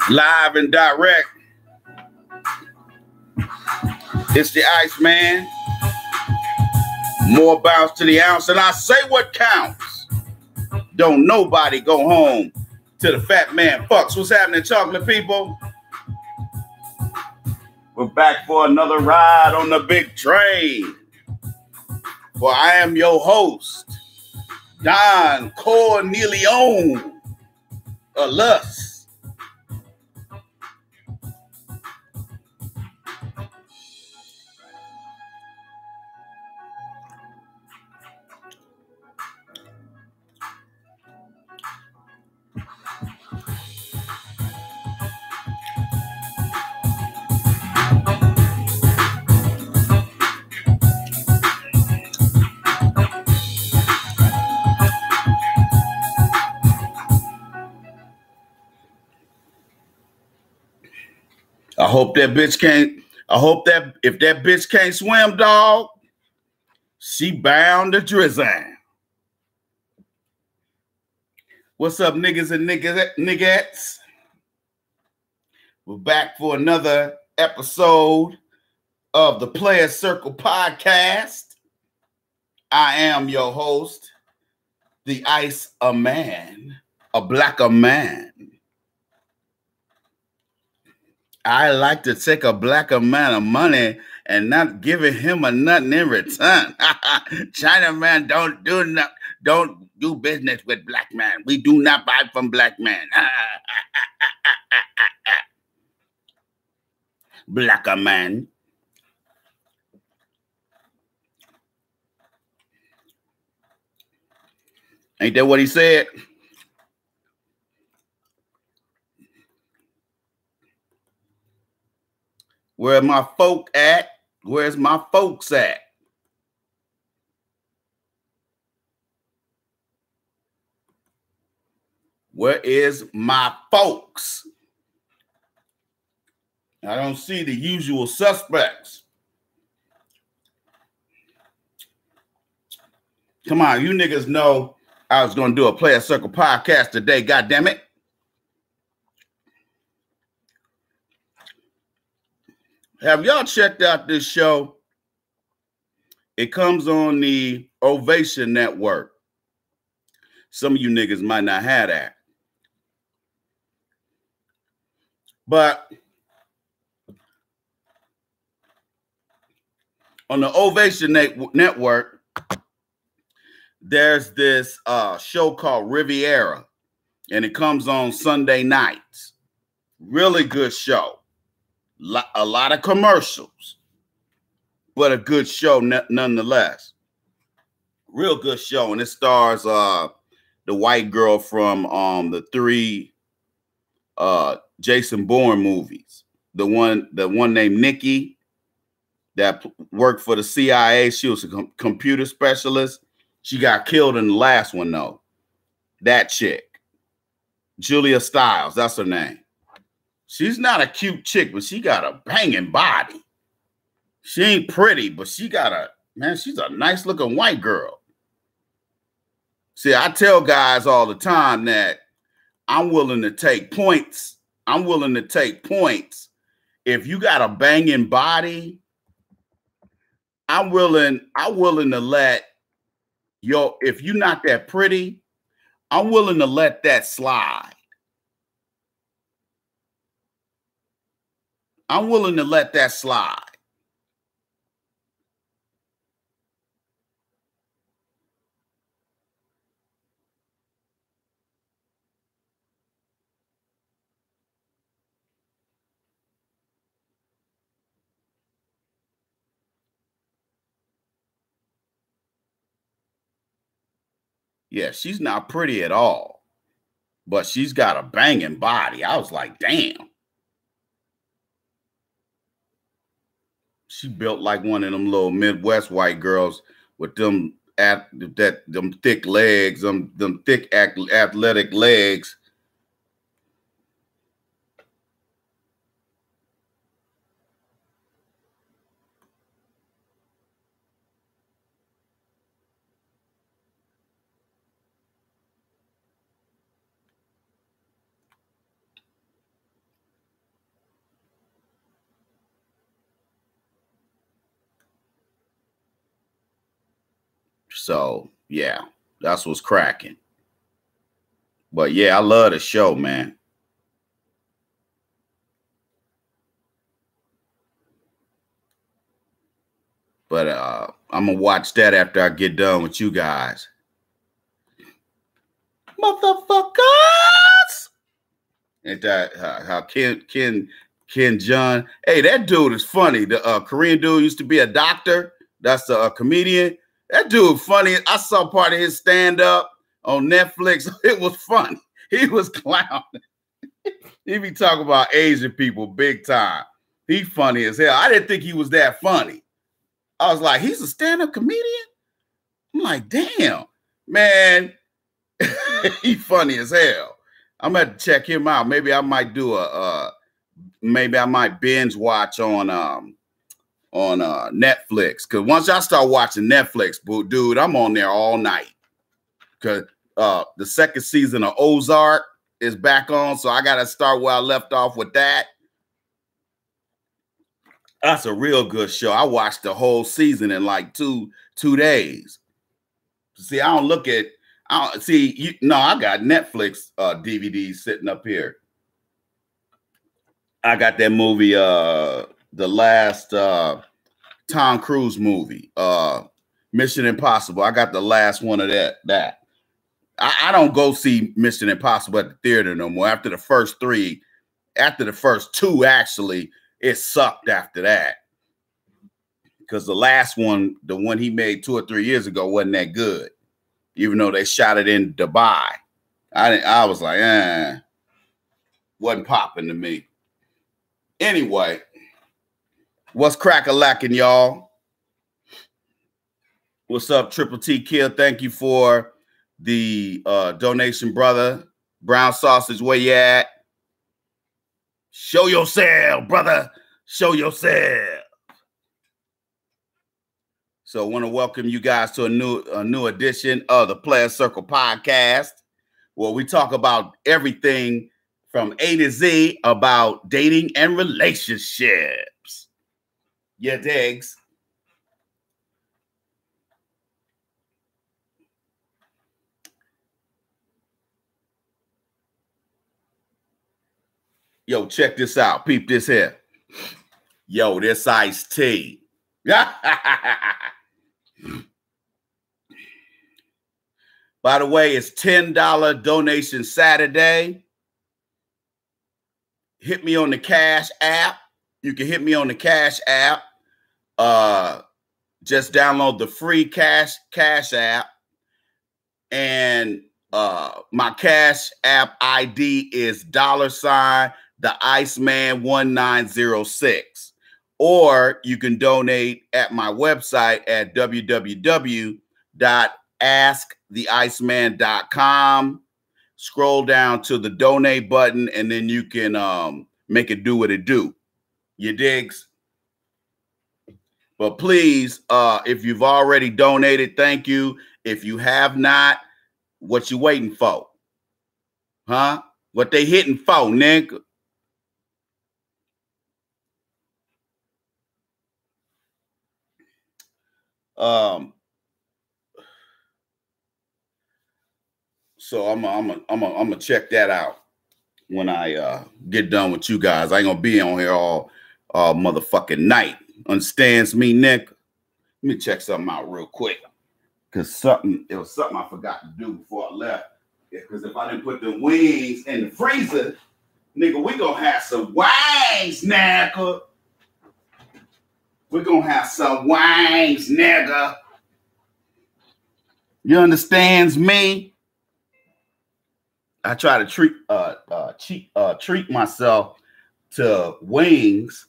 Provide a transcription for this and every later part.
Live and direct. It's the Iceman. More bounce to the ounce. And I say what counts. Don't nobody go home till the fat man fucks. What's happening, chocolate people? We're back for another ride on the big train. For I am your host, Don Cornelione Lust. I hope that bitch can't. I hope that if that bitch can't swim, dog, she bound to drizzle. What's up, niggas and niggettes? We're back for another episode of the Players Circle podcast. I am your host, the Ice a Man, a blacker man. I like to take a black amount of money and not giving him a nothing in return. Chinaman don't do business with black man. We do not buy from black man. Blacker man. Ain't that what he said? Where my folk at? Where's my folks at? Where is my folks? I don't see the usual suspects. Come on, you niggas know I was going to do a Player Circle podcast today, goddammit. Have y'all checked out this show? It comes on the Ovation Network. Some of you niggas might not have that. But on the Ovation Network, there's this show called Riviera, and it comes on Sunday nights. Really good show. A lot of commercials, but a good show nonetheless. Real good show, and it stars the white girl from the three Jason Bourne movies. The one named Nikki that worked for the CIA. She was a computer specialist. She got killed in the last one, though. That chick, Julia Stiles, that's her name. She's not a cute chick, but she got a banging body. She ain't pretty, but she's a nice looking white girl. See, I tell guys all the time that I'm willing to take points. I'm willing to take points. If you got a banging body, I'm willing to let if you're not that pretty, I'm willing to let that slide. I'm willing to let that slide. Yeah, she's not pretty at all, but she's got a banging body. I was like, damn. She built like one of them little Midwest white girls with them thick legs, them thick athletic legs. So yeah, that's what's cracking. But yeah, I love the show, man. But I'm gonna watch that after I get done with you guys. Motherfuckers! Ain't that how Ken John? Hey, that dude is funny. The Korean dude used to be a doctor. That's a comedian. That dude funny. I saw part of his stand-up on Netflix. It was funny. He was clowning. He be talking about Asian people big time. He funny as hell. I didn't think he was that funny. I was like, he's a stand-up comedian? I'm like, damn, man, he funny as hell. I'm gonna check him out. Maybe I might do maybe I might binge watch on Netflix. Cause once I start watching Netflix, dude, I'm on there all night. Cause the second season of Ozark is back on, so I gotta start where I left off with that. That's a real good show. I watched the whole season in like two days. See, I don't look at. I don't see. I got Netflix DVDs sitting up here. I got that movie, the last Tom Cruise movie, Mission Impossible. I got the last one of that. I don't go see Mission Impossible at the theater no more. After the first three, after the first two, actually, it sucked after that. Because the last one, the one he made 2 or 3 years ago, wasn't that good. Even though they shot it in Dubai. I was like, wasn't popping to me. Anyway, what's crack-a-lacking, y'all? What's up, Triple T Kill? Thank you for the donation, brother. Brown Sausage, where you at? Show yourself, brother. Show yourself. So I want to welcome you guys to a new edition of the Player Circle Podcast, where we talk about everything from A to Z about dating and relationships. Yeah, digs. Yo, check this out. Peep this here. Yo, this iced tea. By the way, it's $10 donation Saturday. Hit me on the Cash app. You can hit me on the Cash app. Just download the free Cash app. And my Cash app ID is $the Iceman 1906. Or you can donate at my website at www.asktheiceman.com. Scroll down to the donate button, and then you can make it do what it do. You digs? But please, if you've already donated, thank you. If you have not, what you waiting for? Huh? What they hitting for, nigga? So I'm gonna check that out when I get done with you guys. I ain't gonna be on here all motherfucking night. Understands me, Nick? Let me check something out real quick. Cause it was something I forgot to do before I left. Because if I didn't put the wings in the freezer, nigga, we gonna have some wings, nigga. We're gonna have some wings, nigga. You understands me? I try to treat myself to wings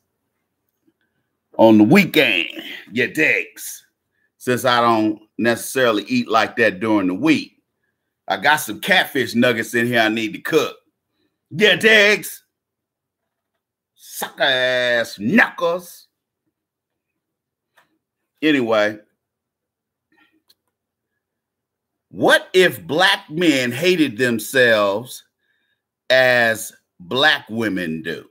on the weekend. You digs? Since I don't necessarily eat like that during the week. I got some catfish nuggets in here I need to cook. Yeah, digs? Sucker ass knuckles. Anyway, what if black men hated themselves as black women do?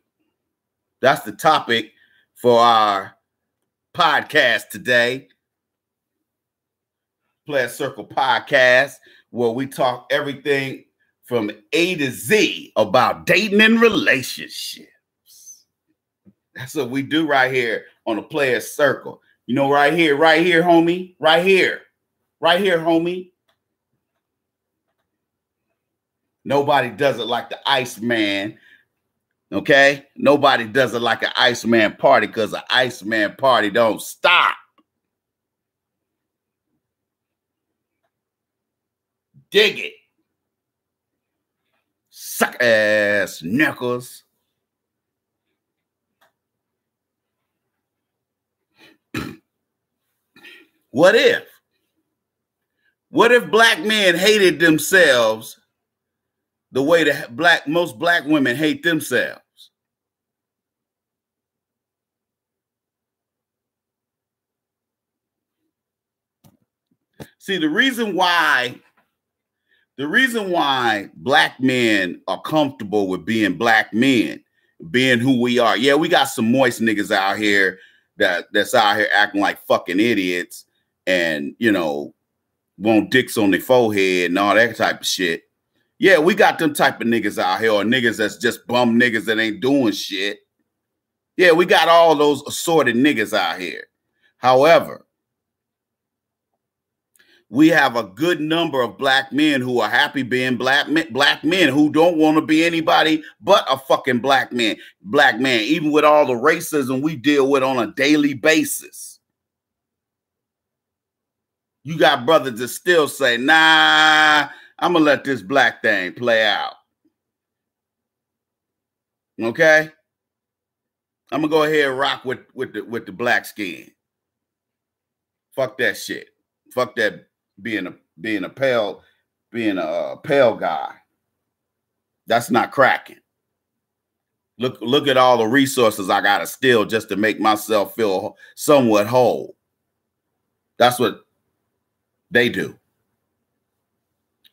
That's the topic for our podcast today. Player Circle podcast, where we talk everything from A to Z about dating and relationships. That's what we do right here on the Player Circle. You know, right here, homie. Right here, homie. Nobody does it like the Iceman. Okay? Nobody does it like an Iceman party, because the Iceman party don't stop. Dig it. Suck ass knuckles. What if black men hated themselves the way that most black women hate themselves? See, the reason why black men are comfortable with being black men, being who we are. Yeah, we got some moist niggas out here that's out here acting like fucking idiots and, you know, want dicks on their forehead and all that type of shit. Yeah, we got them type of niggas out here, or niggas that's just bum niggas that ain't doing shit. Yeah, we got all those assorted niggas out here. However, we have a good number of black men who are happy being black men who don't want to be anybody but a fucking black man, even with all the racism we deal with on a daily basis. You got brothers that still say, nah, I'm going to let this black thing play out. Okay? I'm going to go ahead and rock with the black skin. Fuck that shit. Fuck that being a pale guy. That's not cracking. Look at all the resources I gotta steal just to make myself feel somewhat whole. That's what they do.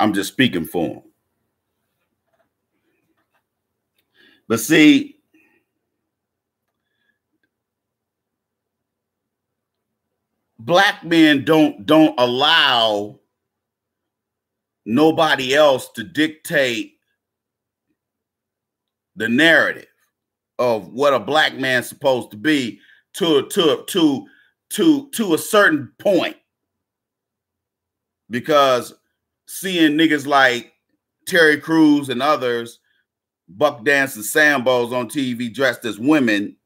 I'm just speaking for them. But see, black men don't allow nobody else to dictate the narrative of what a black man's supposed to be to a certain point. Because seeing niggas like Terry Crews and others buck dancing sambos on TV dressed as women,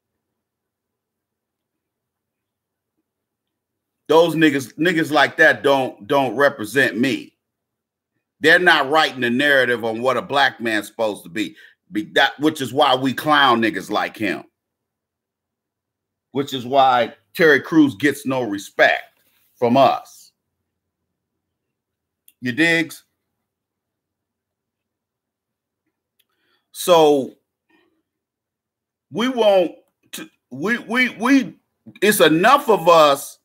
those niggas like that don't represent me. They're not writing the narrative on what a black man's supposed to be. Which is why we clown niggas like him. Which is why Terry Crews gets no respect from us. You digs? So we won't. It's enough of us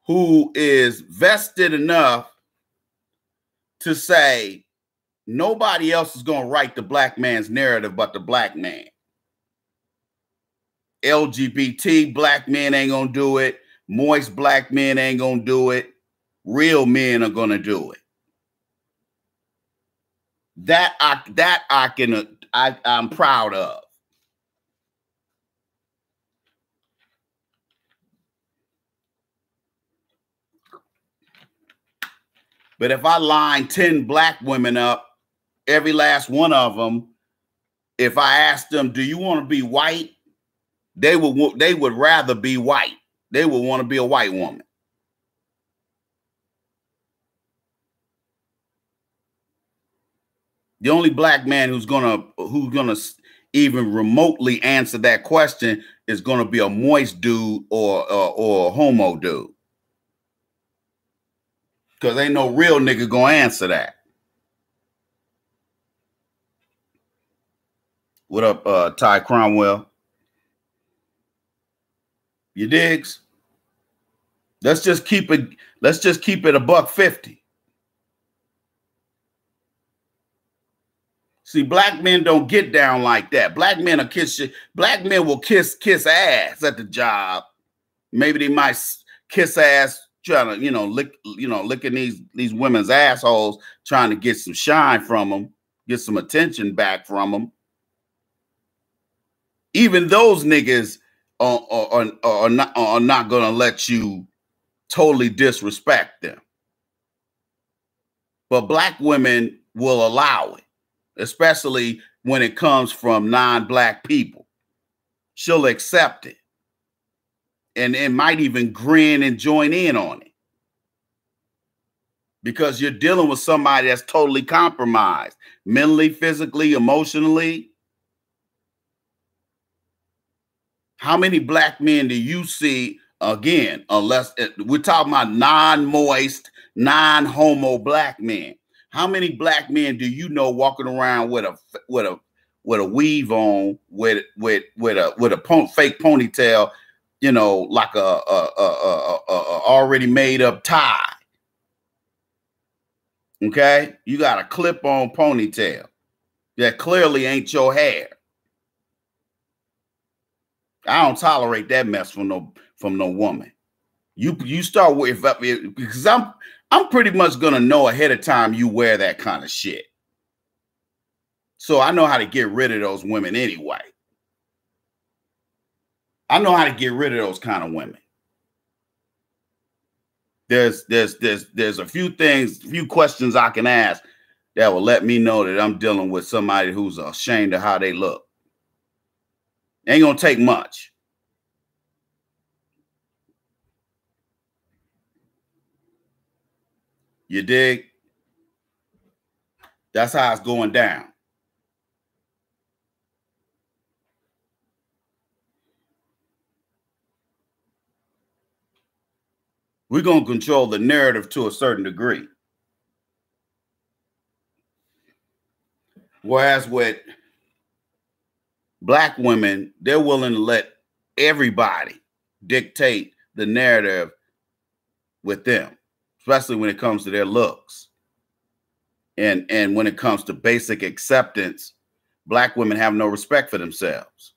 who is vested enough to say nobody else is going to write the black man's narrative but the black man. LGBT black men ain't going to do it. Moist black men ain't going to do it. Real men are going to do it. I'm proud of. But if I line 10 black women up, every last one of them, if I asked them, do you want to be white? They would rather be white. They would want to be a white woman. The only black man who's gonna even remotely answer that question is gonna be a moist dude or a homo dude. Because ain't no real nigga gonna answer that. What up, Ty Cromwell? You digs? Let's just keep it $1.50. See, black men don't get down like that. Black men will kiss shit. Black men will kiss ass at the job. Maybe they might kiss ass trying to, licking these women's assholes, trying to get some shine from them, get some attention back from them. Even those niggas are not gonna let you totally disrespect them. But black women will allow it, especially when it comes from non-black people. She'll accept it. And it might even grin and join in on it. Because you're dealing with somebody that's totally compromised, mentally, physically, emotionally. How many black men do you see, again, unless we're talking about non-moist, non-homo black men? How many black men do you know walking around with a weave on, with a fake ponytail, like a already made up tie? Okay, you got a clip-on ponytail that clearly ain't your hair. I don't tolerate that mess from no woman. You start with, because I'm pretty much gonna know ahead of time you wear that kind of shit. So I know how to get rid of those women anyway. I know how to get rid of those kind of women. There's a few questions I can ask that will let me know that I'm dealing with somebody who's ashamed of how they look. Ain't gonna take much. You dig? That's how it's going down. We're going to control the narrative to a certain degree. Whereas with black women, they're willing to let everybody dictate the narrative with them, especially when it comes to their looks. And when it comes to basic acceptance, black women have no respect for themselves.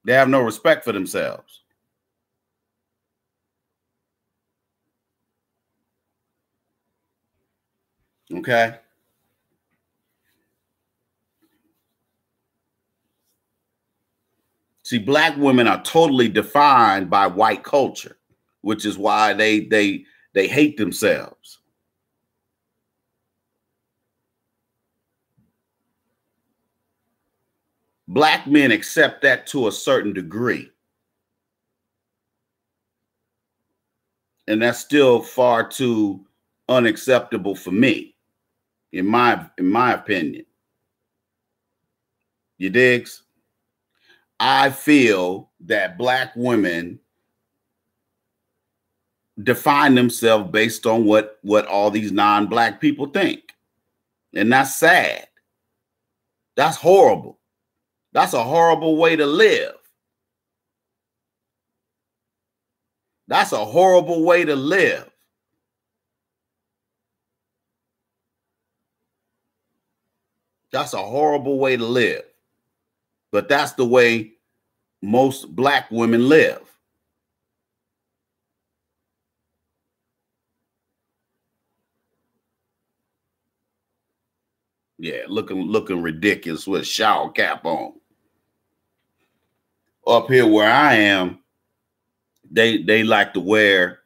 They have no respect for themselves. Okay. See, black women are totally defined by white culture, which is why they hate themselves. Black men accept that to a certain degree. And that's still far too unacceptable for me, in my opinion. You digs? I feel that black women define themselves based on what all these non-black people think. And that's sad. That's horrible. That's a horrible way to live. That's a horrible way to live. That's a horrible way to live. But that's the way most black women live. Yeah, looking ridiculous with a shower cap on. Up here where I am, they like to wear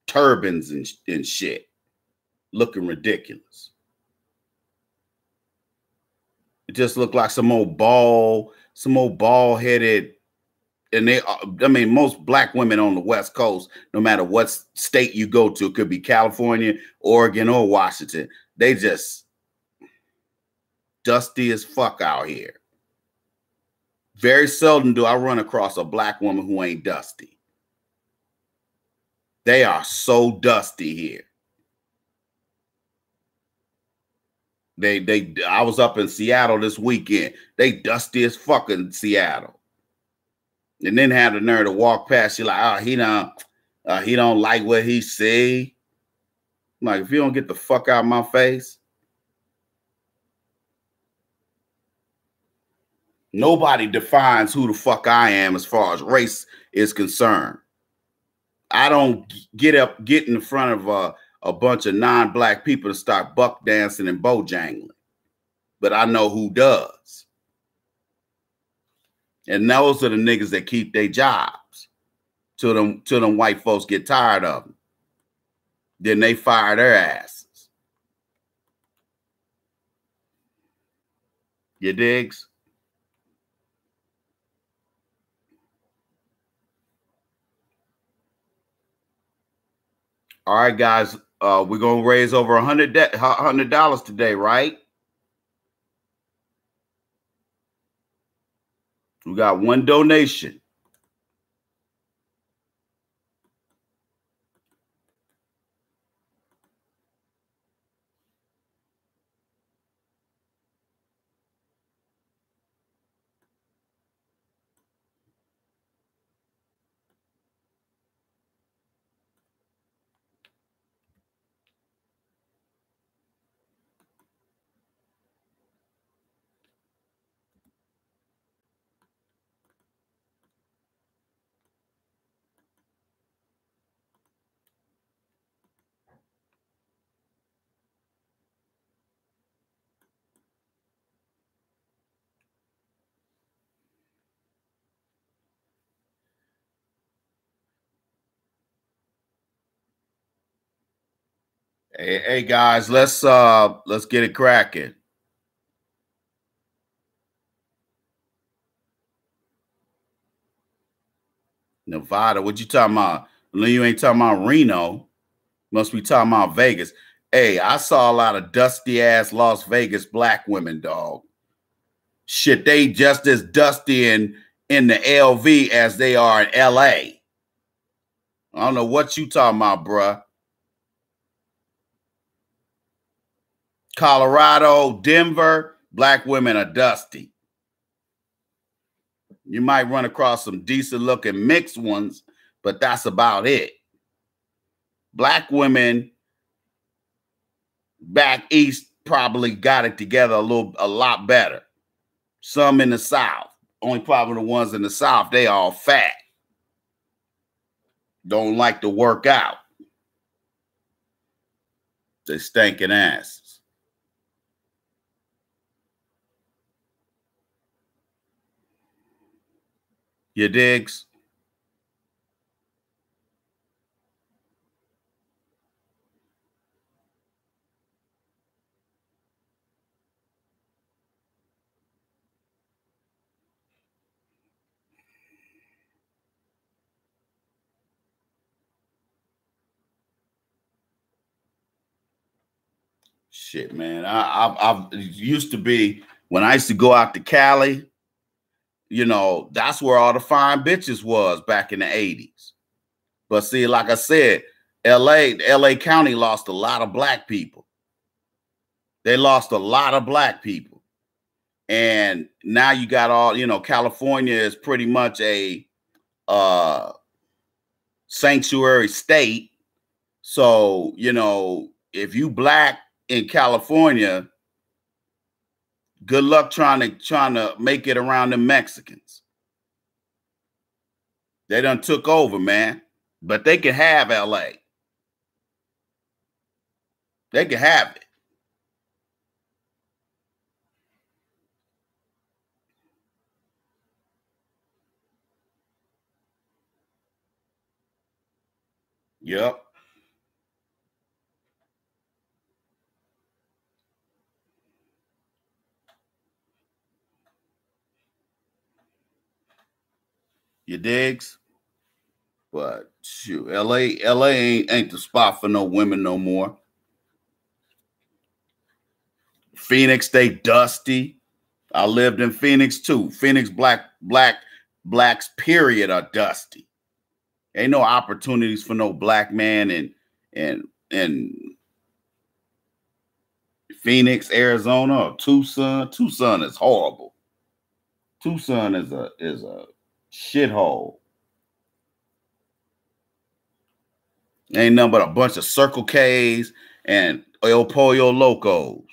turbans and shit, looking ridiculous. It just looked like some old bald-headed. And most black women on the West Coast, no matter what state you go to, it could be California, Oregon, or Washington, they just dusty as fuck out here. Very seldom do I run across a black woman who ain't dusty. They are so dusty here. I was up in Seattle this weekend. They dusty as fuck in Seattle. And then have the nerve to walk past you like, oh, he don't like what he see. I'm like, if you don't get the fuck out of my face. Nobody defines who the fuck I am as far as race is concerned. I don't get in front of a bunch of non-black people to start buck dancing and bojangling, but I know who does. And those are the niggas that keep their jobs till them white folks get tired of them. Then they fire their asses. You digs? All right, guys. We're gonna raise over $100 today, right? We got one donation. Hey guys, let's get it cracking. Nevada, what you talking about? You ain't talking about Reno. Must be talking about Vegas. Hey, I saw a lot of dusty ass Las Vegas black women, dog. Shit, they just as dusty in the LV as they are in LA. I don't know what you talking about, bruh. Colorado, Denver, black women are dusty. You might run across some decent looking mixed ones, but that's about it. Black women back east probably got it together a lot better. Some in the South. Only problem the ones in the South, they all fat. Don't like to work out. They stinking asses. You digs? Shit, man. I used to be, when I used to go out to Cali, you know, that's where all the fine bitches was back in the 80s. But see, like I said, LA County lost a lot of black people. They lost a lot of black people. And now you got all, you know, California is pretty much a sanctuary state. So, you know, if you black in California, good luck trying to make it around the Mexicans. They done took over, man. But they can have LA. They can have it. Yep. You digs? But shoot, LA ain't the spot for no women no more. Phoenix, they dusty. I lived in Phoenix too. Phoenix blacks period are dusty. Ain't no opportunities for no black man in Phoenix, Arizona, or Tucson. Tucson is horrible. Tucson is a shithole. Ain't nothing but a bunch of Circle K's and El Pollo Locos.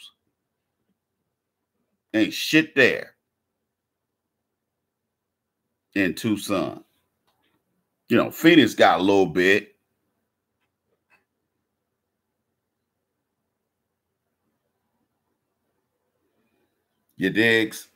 Ain't shit there. in Tucson. You know, Phoenix got a little bit. You digs?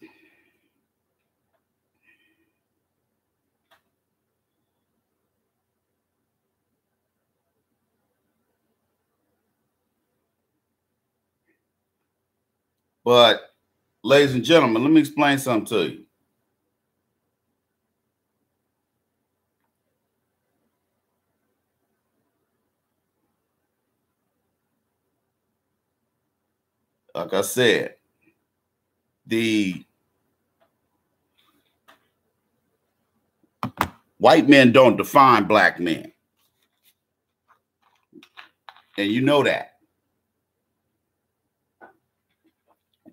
But, ladies and gentlemen, let me explain something to you. Like I said, the white men don't define black men. And you know that.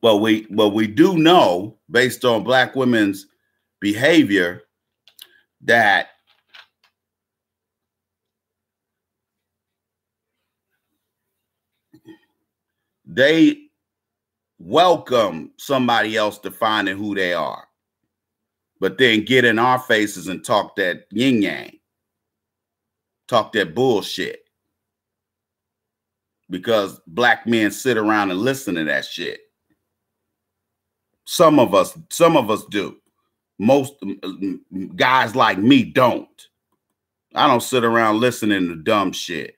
But we do know, based on black women's behavior, that they welcome somebody else defining who they are, but then get in our faces and talk that yin yang, talk that bullshit. Because black men sit around and listen to that shit. Some of us do. Most guys like me don't. I don't sit around listening to dumb shit.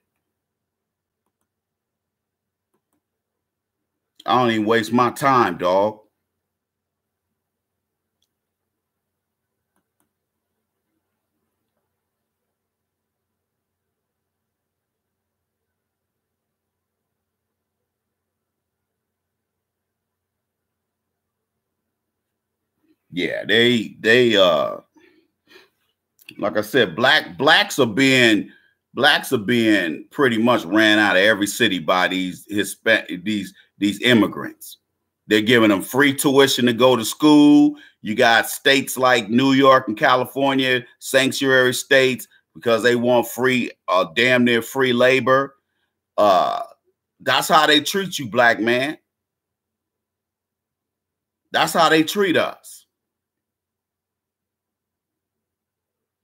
I don't even waste my time, dog. Yeah, they like I said, blacks are being pretty much ran out of every city by these these immigrants. They're giving them free tuition to go to school. You got states like New York and California, sanctuary states, because they want free, damn near free labor. That's how they treat you, black man. That's how they treat us.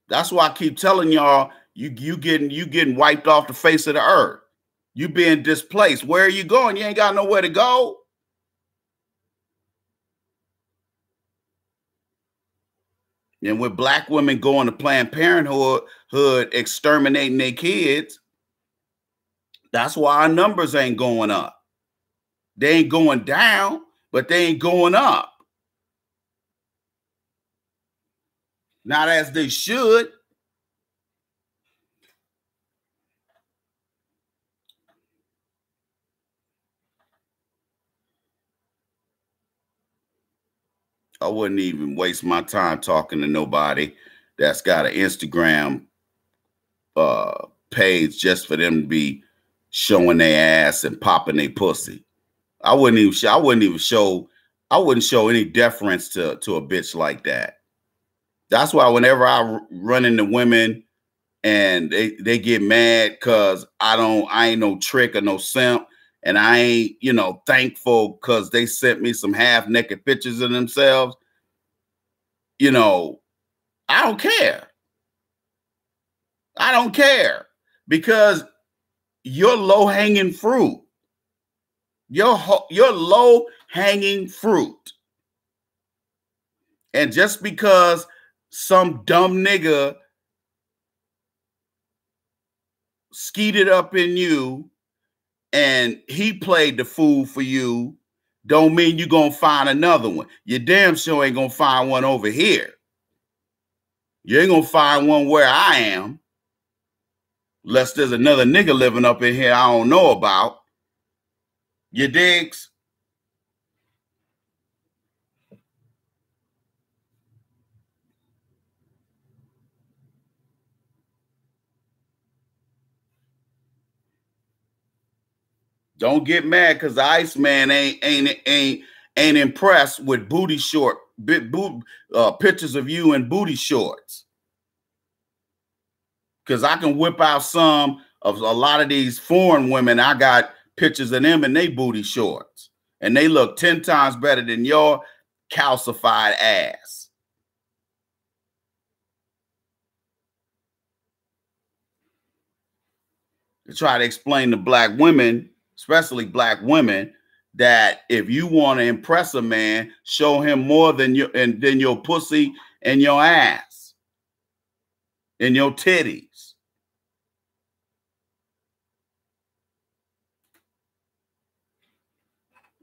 That's why I keep telling y'all, you getting wiped off the face of the earth. You being displaced. Where are you going? You ain't got nowhere to go. And with black women going to Planned Parenthood, exterminating their kids, that's why our numbers ain't going up. They ain't going down, but they ain't going up. Not as they should. I wouldn't even waste my time talking to nobody that's got an Instagram page just for them to be showing their ass and popping their pussy. I wouldn't show any deference to a bitch like that. That's why whenever I run into women and they get mad because I ain't no trick or no simp, and I ain't, thankful because they sent me some half-naked pictures of themselves, I don't care. I don't care, because you're low-hanging fruit. You're low-hanging fruit. And just because some dumb nigga skeeted up in you and he played the fool for you, don't mean you're going to find another one. You damn sure ain't going to find one over here. You ain't going to find one where I am, unless there's another nigga living up in here I don't know about. You digs? Don't get mad because the Iceman ain't impressed with pictures of you in booty shorts. Because I can whip out some of a lot of these foreign women. I got pictures of them in they booty shorts, and they look 10 times better than your calcified ass. to try to explain to black women, especially black women, that if you want to impress a man, show him more than your pussy and your ass and your titties.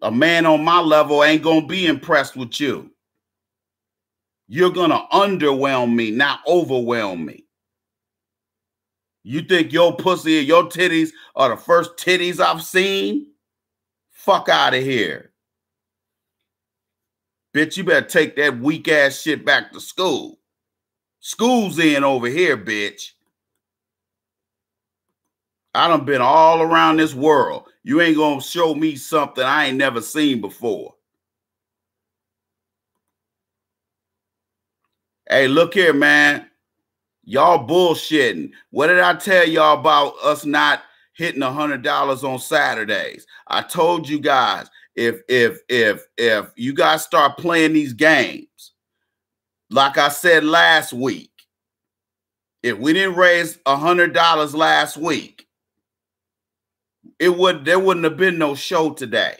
A man on my level ain't gonna be impressed with you. You're gonna underwhelm me, not overwhelm me. You think your pussy and your titties are the first titties I've seen? Fuck out of here. Bitch, you better take that weak ass shit back to school. School's in over here, bitch. I done been all around this world. You ain't gonna show me something I ain't never seen before. Hey, look here, man. Y'all bullshitting. What did I tell y'all about us not hitting $100 on Saturdays? I told you guys, if you guys start playing these games, like I said last week, if we didn't raise $100 last week, there wouldn't have been no show today.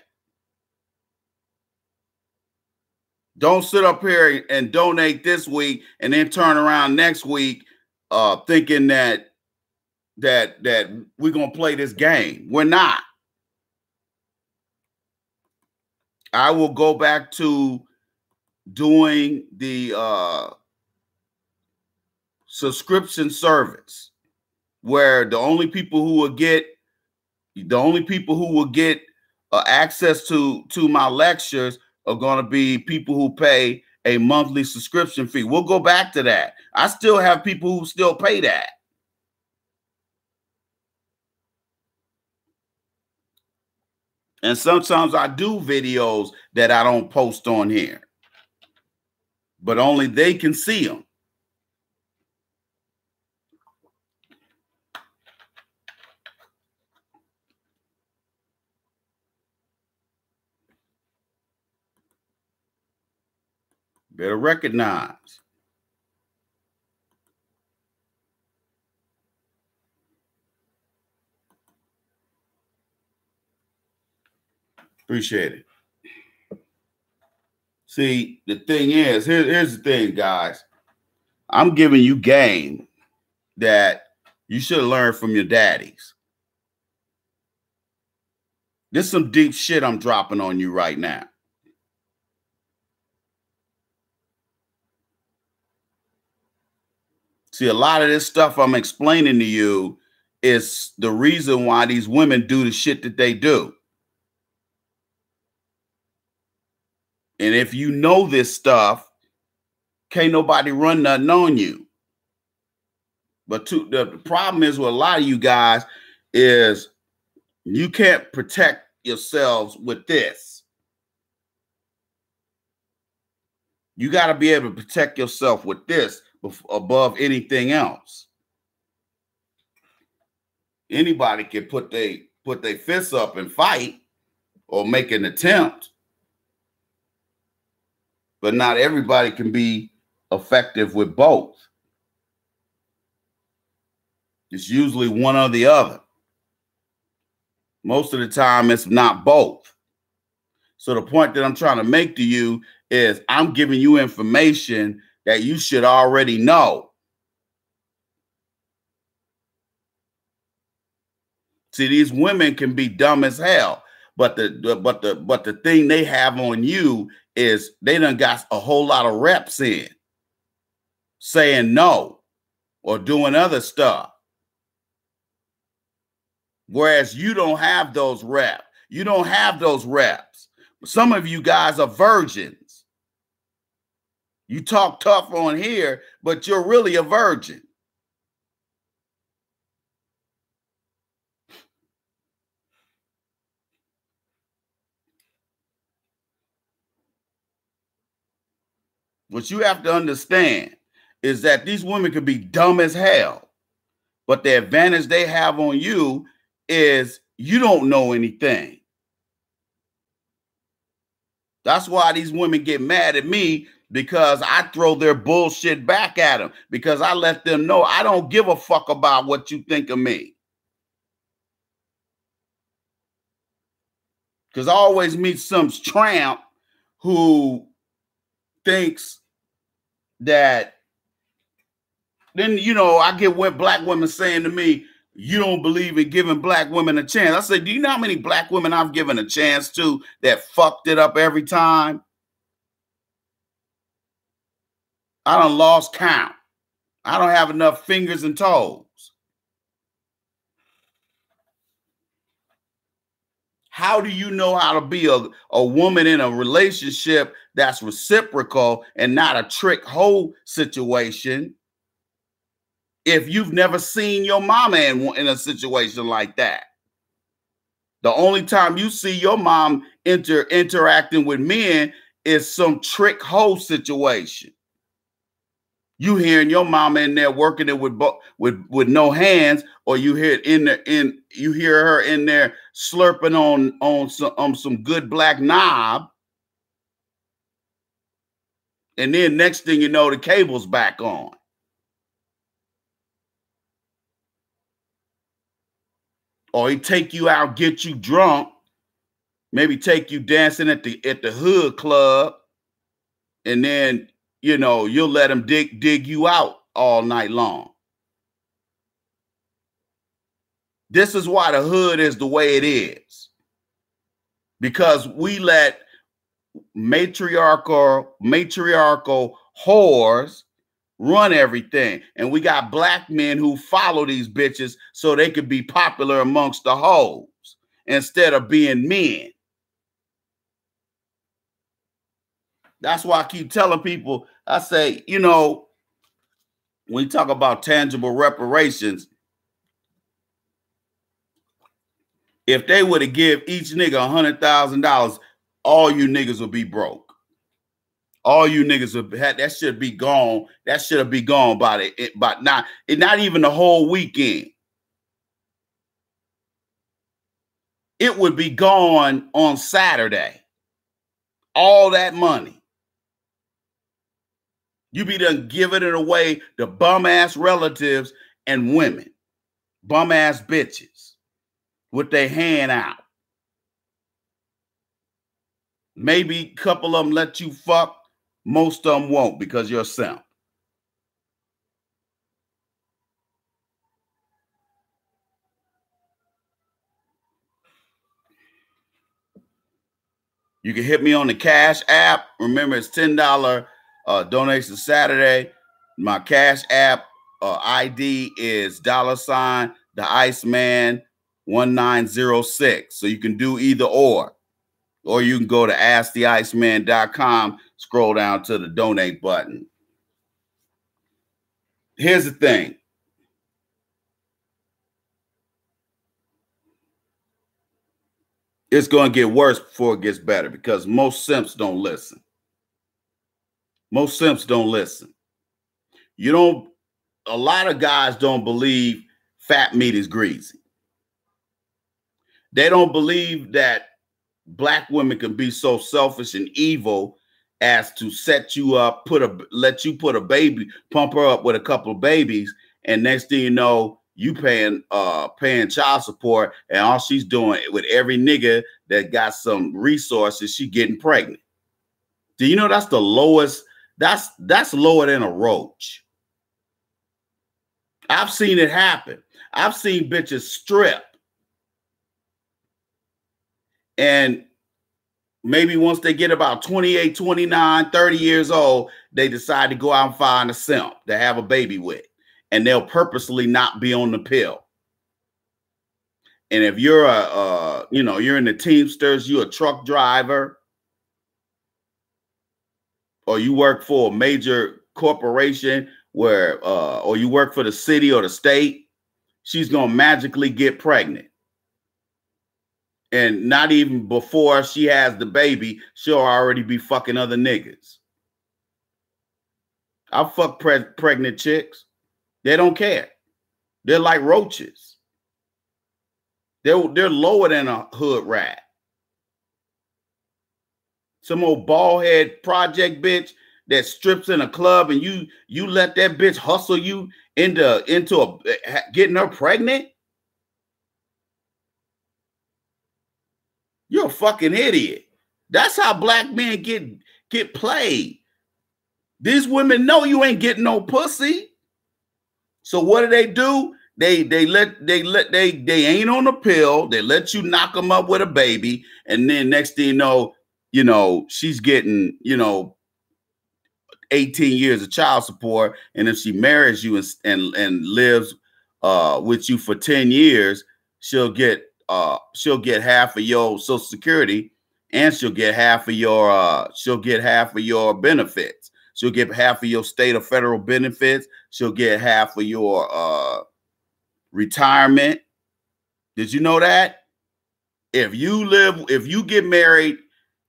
Don't sit up here and donate this week and then turn around next week thinking that we're gonna play this game. We're not. I will go back to doing the subscription service where the only people who will get access to my lectures are going to be people who pay a monthly subscription fee. We'll go back to that. I still have people who still pay that. And sometimes I do videos that I don't post on here, but only they can see them. Better recognize. Appreciate it. See, the thing is, here's the thing, guys. I'm giving you game that you should have learned from your daddies. This is some deep shit I'm dropping on you right now. See, a lot of this stuff I'm explaining to you is the reason why these women do the shit that they do. And if you know this stuff, can't nobody run nothing on you. But the problem is with a lot of you guys is you can't protect yourselves with this. You got to be able to protect yourself with this above anything else. Anybody can put their fists up and fight or make an attempt, but not everybody can be effective with both. It's usually one or the other. Most of the time, it's not both. So the point that I'm trying to make to you is I'm giving you information that you should already know. See, these women can be dumb as hell, but the thing they have on you is they done got a whole lot of reps in saying no or doing other stuff. Whereas you don't have those reps. You don't have those reps. Some of you guys are virgins. You talk tough on here, but you're really a virgin. What you have to understand is that these women can be dumb as hell, but the advantage they have on you is you don't know anything. That's why these women get mad at me, because I throw their bullshit back at them, because I let them know I don't give a fuck about what you think of me. Because I always meet some tramp who thinks that, then, you know, I get what black women saying to me, you don't believe in giving black women a chance. I say, do you know how many black women I've given a chance to that fucked it up every time? I done lost count. I don't have enough fingers and toes. How do you know how to be a woman in a relationship that's reciprocal and not a trick hoe situation if you've never seen your mama in a situation like that? The only time you see your mom interacting with men is some trick hoe situation. You hearing your mama in there working it with no hands, or you hear it you hear her in there slurping on some good black knob, and then next thing you know, the cable's back on. Or he take you out, get you drunk, maybe take you dancing at the hood club, and then, you know, you'll let him dig you out all night long. This is why the hood is the way it is. Because we let matriarchal whores run everything. And we got black men who follow these bitches so they could be popular amongst the hoes instead of being men. That's why I keep telling people, I say, you know, when you talk about tangible reparations, if they were to give each nigga $100,000, all you niggas would be broke. All you niggas would have, that should be gone. That should have been gone by not even the whole weekend. It would be gone on Saturday. All that money. You be done giving it away to bum ass relatives and women, bum ass bitches with their hand out. Maybe a couple of them let you fuck. Most of them won't because you're a simp. You can hit me on the Cash App. Remember, it's $10 donation Saturday. My Cash App ID is $ the Iceman 1906. So you can do either or you can go to asktheiceman.com, scroll down to the donate button. Here's the thing. It's going to get worse before it gets better because most simps don't listen. Most simps don't listen. A lot of guys don't believe fat meat is greasy. They don't believe that black women can be so selfish and evil as to set you up, let you put a baby, pump her up with a couple of babies, and next thing you know, you paying child support, and all she's doing with every nigga that got some resources, she getting pregnant. Do you know that's the lowest? That's lower than a roach. I've seen it happen. I've seen bitches strip. And maybe once they get about 28, 29, 30 years old, they decide to go out and find a simp to have a baby with. And they'll purposely not be on the pill. And if you're you're in the Teamsters, you're a truck driver, or you work for a major corporation or you work for the city or the state, she's going to magically get pregnant. And not even before she has the baby, she'll already be fucking other niggas. I fuck pregnant chicks. They don't care. They're like roaches. They're lower than a hood rat. Some old bald head project bitch that strips in a club and you let that bitch hustle you into getting her pregnant. You're a fucking idiot. That's how black men get played. These women know you ain't getting no pussy. So what do? They ain't on a pill. They let you knock them up with a baby, and then next thing you know, she's getting 18 years of child support, and if she marries you and lives with you for 10 years, she'll get half of your Social Security, and she'll get half of your benefits. She'll get half of your state or federal benefits. She'll get half of your retirement. Did you know that? If you get married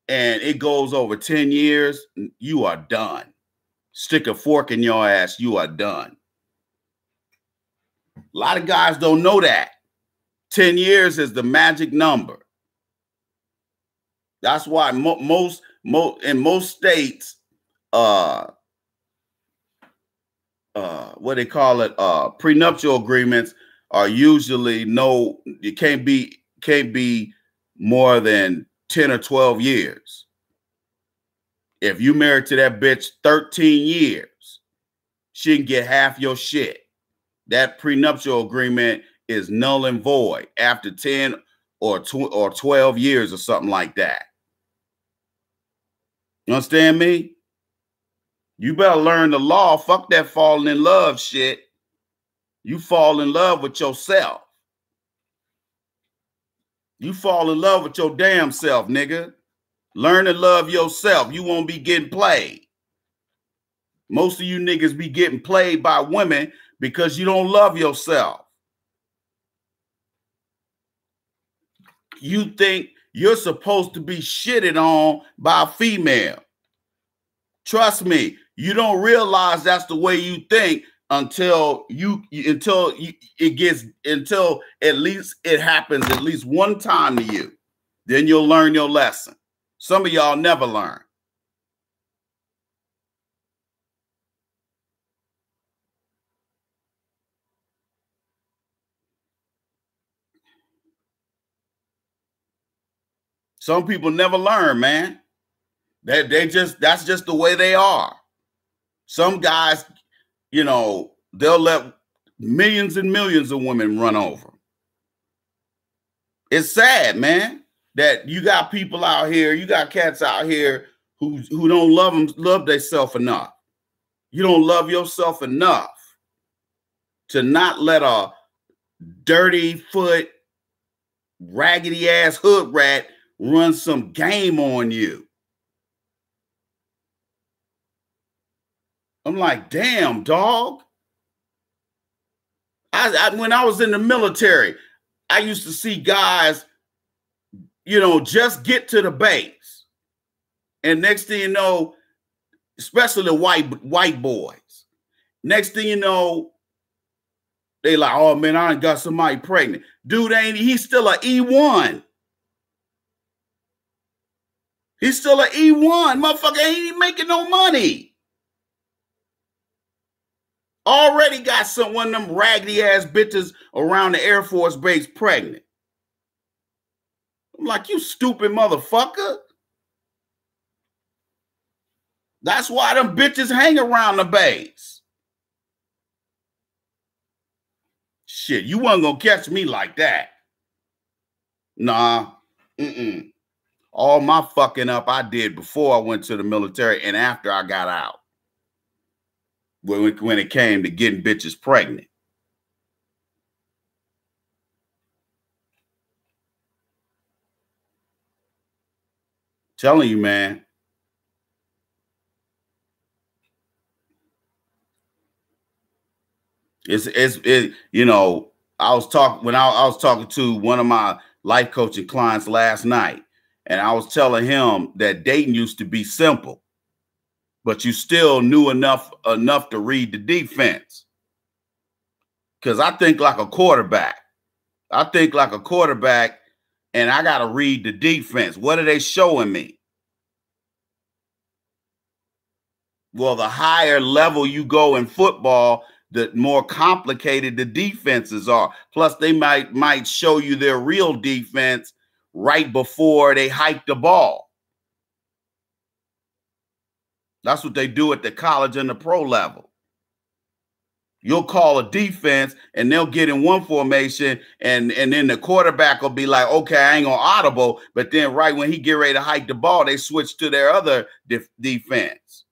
and it goes over 10 years, you are done. Stick a fork in your ass, you are done. A lot of guys don't know that. 10 years is the magic number. That's why in most states, what they call it, prenuptial agreements are usually it can't be more than 10 or 12 years. If you married to that bitch 13 years, she can get half your shit. That prenuptial agreement is null and void after 10 or 12 years or something like that. You understand me? You better learn the law. Fuck that falling in love shit. You fall in love with yourself. You fall in love with your damn self, nigga. Learn to love yourself. You won't be getting played. Most of you niggas be getting played by women because you don't love yourself. You think you're supposed to be shitted on by a female. Trust me, you don't realize that's the way you think until at least it happens at least one time to you. Then you'll learn your lesson. Some of y'all never learn. Some people never learn, man. That's just the way they are. Some guys, they'll let millions and millions of women run over. It's sad, man, that you got people out here, you got cats out here who don't love themselves enough. You don't love yourself enough to not let a dirty foot, raggedy ass hood rat run some game on you. I'm like, damn, dog. When I was in the military, I used to see guys, just get to the base. And next thing you know, especially the white boys, next thing you know, they like, oh man, I done got somebody pregnant. Dude, he's still an E1. He's still an E1. Motherfucker ain't even making no money. Already got one of them raggedy ass bitches around the Air Force Base pregnant. I'm like, you stupid motherfucker. That's why them bitches hang around the base. Shit, you wasn't gonna catch me like that. Nah. All my fucking up I did before I went to the military and after I got out. When it came to getting bitches pregnant. Telling you, man. I was talking to one of my life coaching clients last night, and I was telling him that dating used to be simple. But you still knew enough to read the defense. Because I think like a quarterback. I think like a quarterback, and I got to read the defense. What are they showing me? Well, the higher level you go in football, the more complicated the defenses are. Plus, they might show you their real defense right before they hike the ball. That's what they do at the college and the pro level. You'll call a defense and they'll get in one formation and then the quarterback will be like, okay, I ain't gonna audible. But then right when he get ready to hike the ball, they switch to their other defense.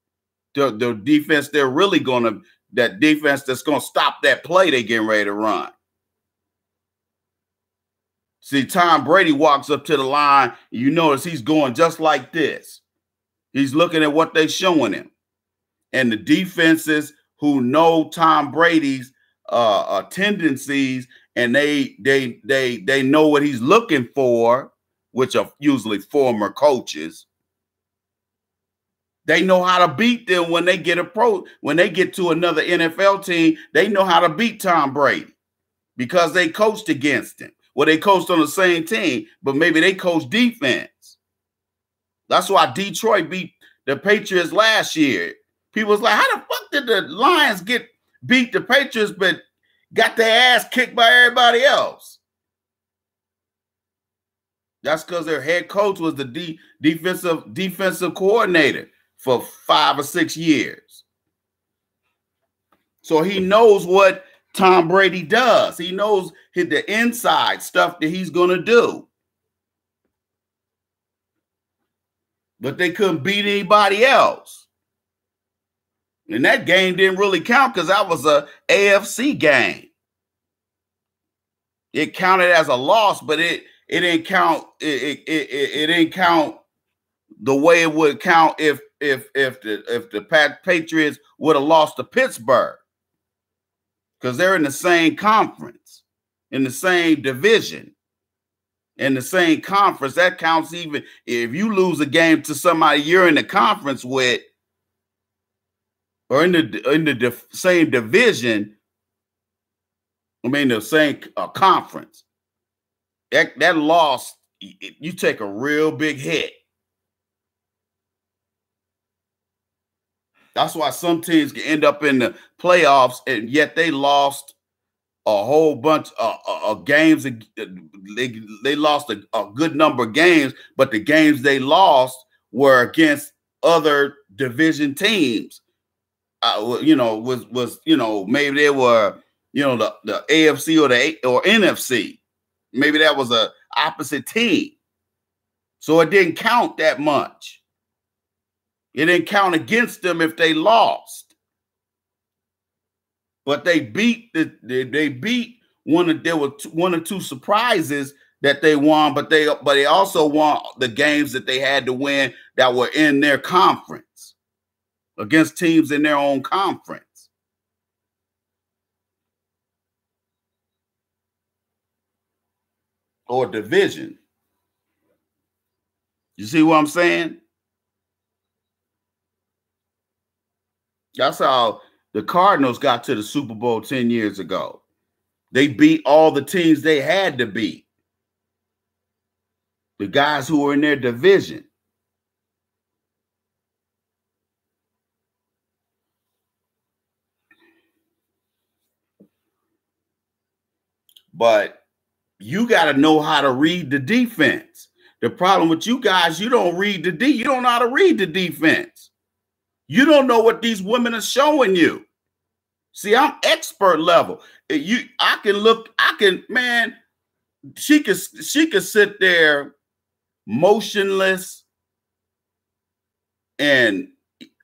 The defense they're really that defense that's gonna stop that play they getting ready to run. See, Tom Brady walks up to the line, you notice he's going just like this. He's looking at what they're showing him. And the defenses who know Tom Brady's tendencies and they know what he's looking for, which are usually former coaches. They know how to beat them when they get to another NFL team. They know how to beat Tom Brady because they coached against him. Well, they coached on the same team, but maybe they coached defense. That's why Detroit beat the Patriots last year. People was like, how the fuck did the Lions beat the Patriots but got their ass kicked by everybody else? That's because their head coach was the defensive coordinator for 5 or 6 years. So he knows what Tom Brady does. He knows the inside stuff that he's going to do. But they couldn't beat anybody else. And that game didn't really count because that was a AFC game. It counted as a loss, but it didn't count. It didn't count the way it would count if the Patriots would have lost to Pittsburgh, because they're in the same conference, in the same division, in the same conference. That counts even if you lose a game to somebody you're in the conference with, or in the same division. I mean, the same conference. That loss, you take a real big hit. That's why some teams can end up in the playoffs, and yet they lost a whole bunch of games. They lost a good number of games, but the games they lost were against other division teams. Maybe they were, the AFC or NFC. Maybe that was a opposite team. So it didn't count that much. It didn't count against them if they lost. But they beat there were one or two surprises that they won, but they also won the games that they had to win that were in their conference against teams in their own conference. Or division. You see what I'm saying? That's how the Cardinals got to the Super Bowl 10 years ago. They beat all the teams they had to beat. The guys who were in their division. But you got to know how to read the defense. The problem with you guys, you don't you don't know how to read the defense. You don't know what these women are showing you. See, I'm expert level. She could sit there motionless and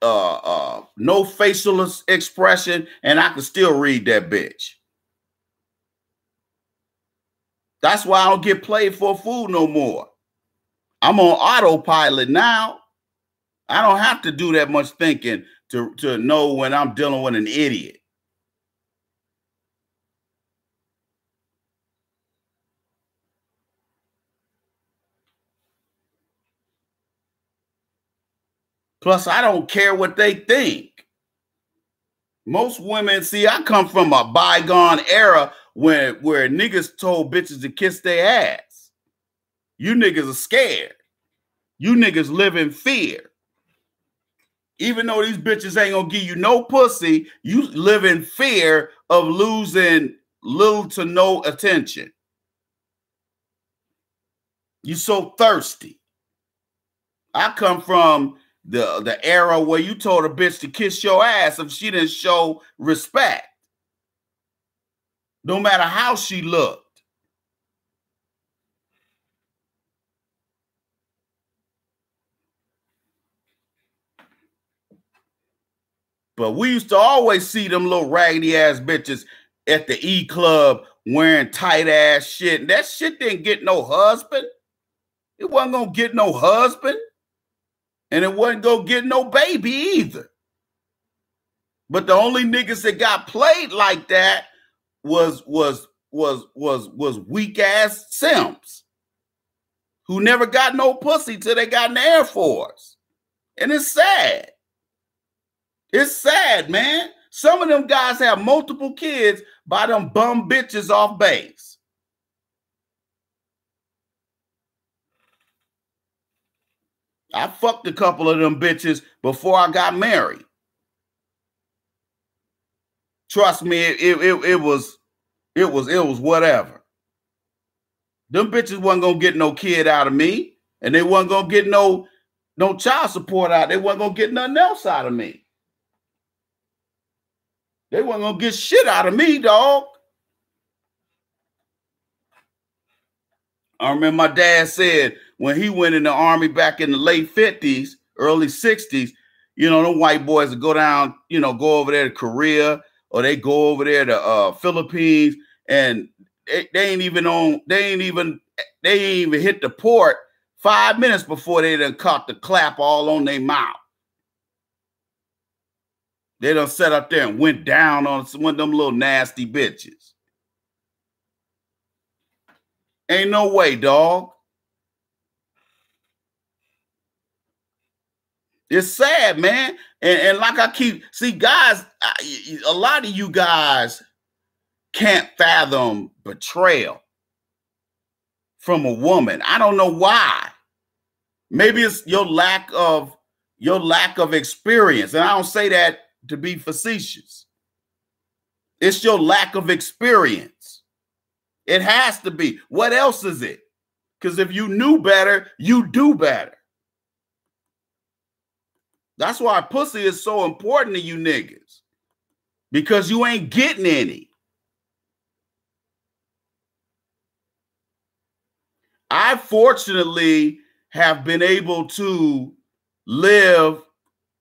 no facial expression, and I can still read that bitch. That's why I don't get played for a fool no more. I'm on autopilot now. I don't have to do that much thinking to know when I'm dealing with an idiot. Plus, I don't care what they think. Most women, see, I come from a bygone era where niggas told bitches to kiss their ass. You niggas are scared. You niggas live in fear. Even though these bitches ain't gonna give you no pussy, you live in fear of losing little to no attention. You so thirsty. I come from the era where you told a bitch to kiss your ass if she didn't show respect, no matter how she looked. But we used to always see them little raggedy ass bitches at the E Club wearing tight ass shit. And that shit didn't get no husband. It wasn't gonna get no husband. And it wasn't gonna get no baby either. But the only niggas that got played like that was weak ass simps who never got no pussy till they got in the Air Force. And it's sad. It's sad, man. Some of them guys have multiple kids by them bum bitches off base. I fucked a couple of them bitches before I got married. Trust me, it was whatever. Them bitches wasn't gonna get no kid out of me, and they wasn't gonna get no child support out. They wasn't gonna get nothing else out of me. They wasn't gonna get shit out of me, dog. I remember my dad said when he went in the Army back in the late 50s, early 60s, you know, them white boys would go down, you know, go over there to Korea, or they go over there to Philippines, and they ain't even hit the port 5 minutes before they done caught the clap all on their mouth. They done sat up there and went down on one of them little nasty bitches. Ain't no way, dog. It's sad, man. And like I keep, see, guys, a lot of you guys can't fathom betrayal from a woman. I don't know why. Maybe it's your lack of experience. And I don't say that to be facetious. It's your lack of experience. It has to be. What else is it? Because if you knew better, you do better. That's why pussy is so important to you niggas. Because you ain't getting any. I fortunately have been able to live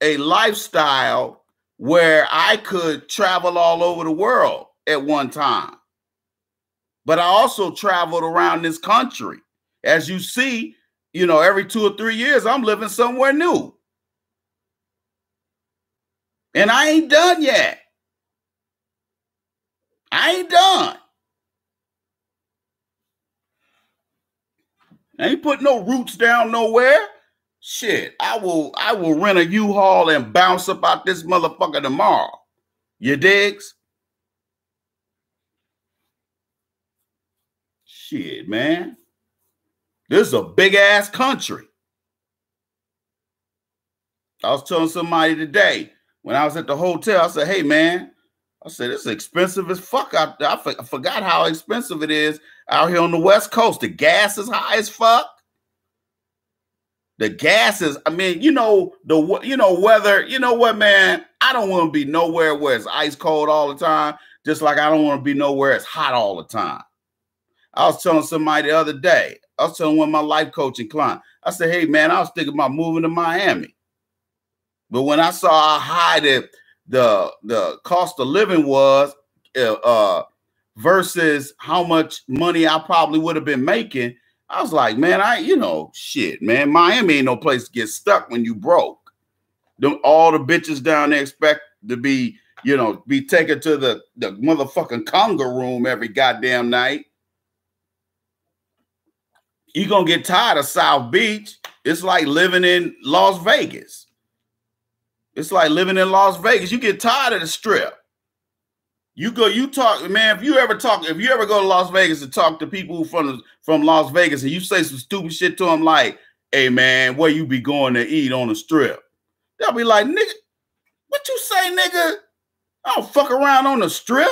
a lifestyle where I could travel all over the world at one time. But I also traveled around this country. As you see, you know, every 2 or 3 years, I'm living somewhere new. And I ain't done yet. I ain't done. I ain't put no roots down nowhere. Shit, I will rent a U-Haul and bounce up out this motherfucker tomorrow. You digs? Shit, man. This is a big ass country. I was telling somebody today when I was at the hotel, I said, hey, man, I said, it's expensive as fuck out there. I forgot how expensive it is out here on the West Coast. The gas is high as fuck. The gas is, I mean, weather, you know what, man? I don't want to be nowhere where it's ice cold all the time, just like I don't want to be nowhere it's hot all the time. I was telling somebody the other day, I was telling one of my life coaching clients, I said, hey, man, I was thinking about moving to Miami. But when I saw how high the cost of living was versus how much money I probably would have been making, I was like, man, shit, man, Miami ain't no place to get stuck when you broke. All the bitches down there expect to be, be taken to the motherfucking conga room every goddamn night. You're going to get tired of South Beach. It's like living in Las Vegas. It's like living in Las Vegas. You get tired of the Strip. You talk, man, if you ever go to Las Vegas and talk to people from Las Vegas and you say some stupid shit to them like, hey, man, where you be going to eat on the Strip? They'll be like, nigga, what you say, nigga? I don't fuck around on the Strip.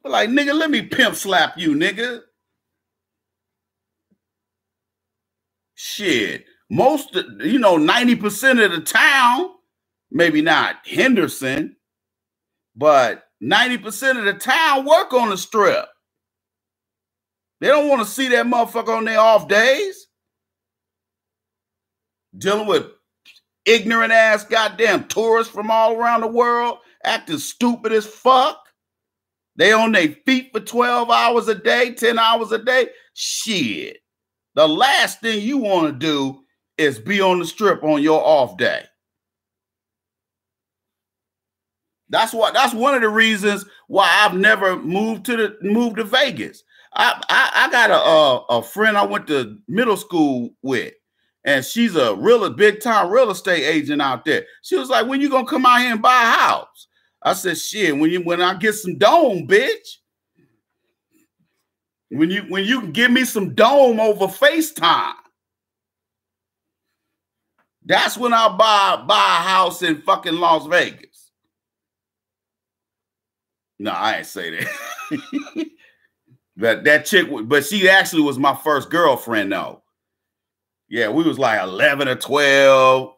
Like, nigga, let me pimp slap you, nigga. Shit. Most, 90% of the town, maybe not Henderson, but 90% of the town work on the strip. They don't want to see that motherfucker on their off days. Dealing with ignorant ass goddamn tourists from all around the world, acting stupid as fuck. They on their feet for 12 hours a day, 10 hours a day. Shit. The last thing you want to do is be on the strip on your off day. That's one of the reasons why I've never moved to Vegas. I got a friend I went to middle school with, and she's a big time real estate agent out there. She was like, "When you gonna come out here and buy a house?" I said, "Shit, when I get some dome, bitch. When you can give me some dome over FaceTime, that's when I'll buy a house in fucking Las Vegas." No, I ain't say that. that chick, but she actually was my first girlfriend, though. Yeah, we was like 11 or 12.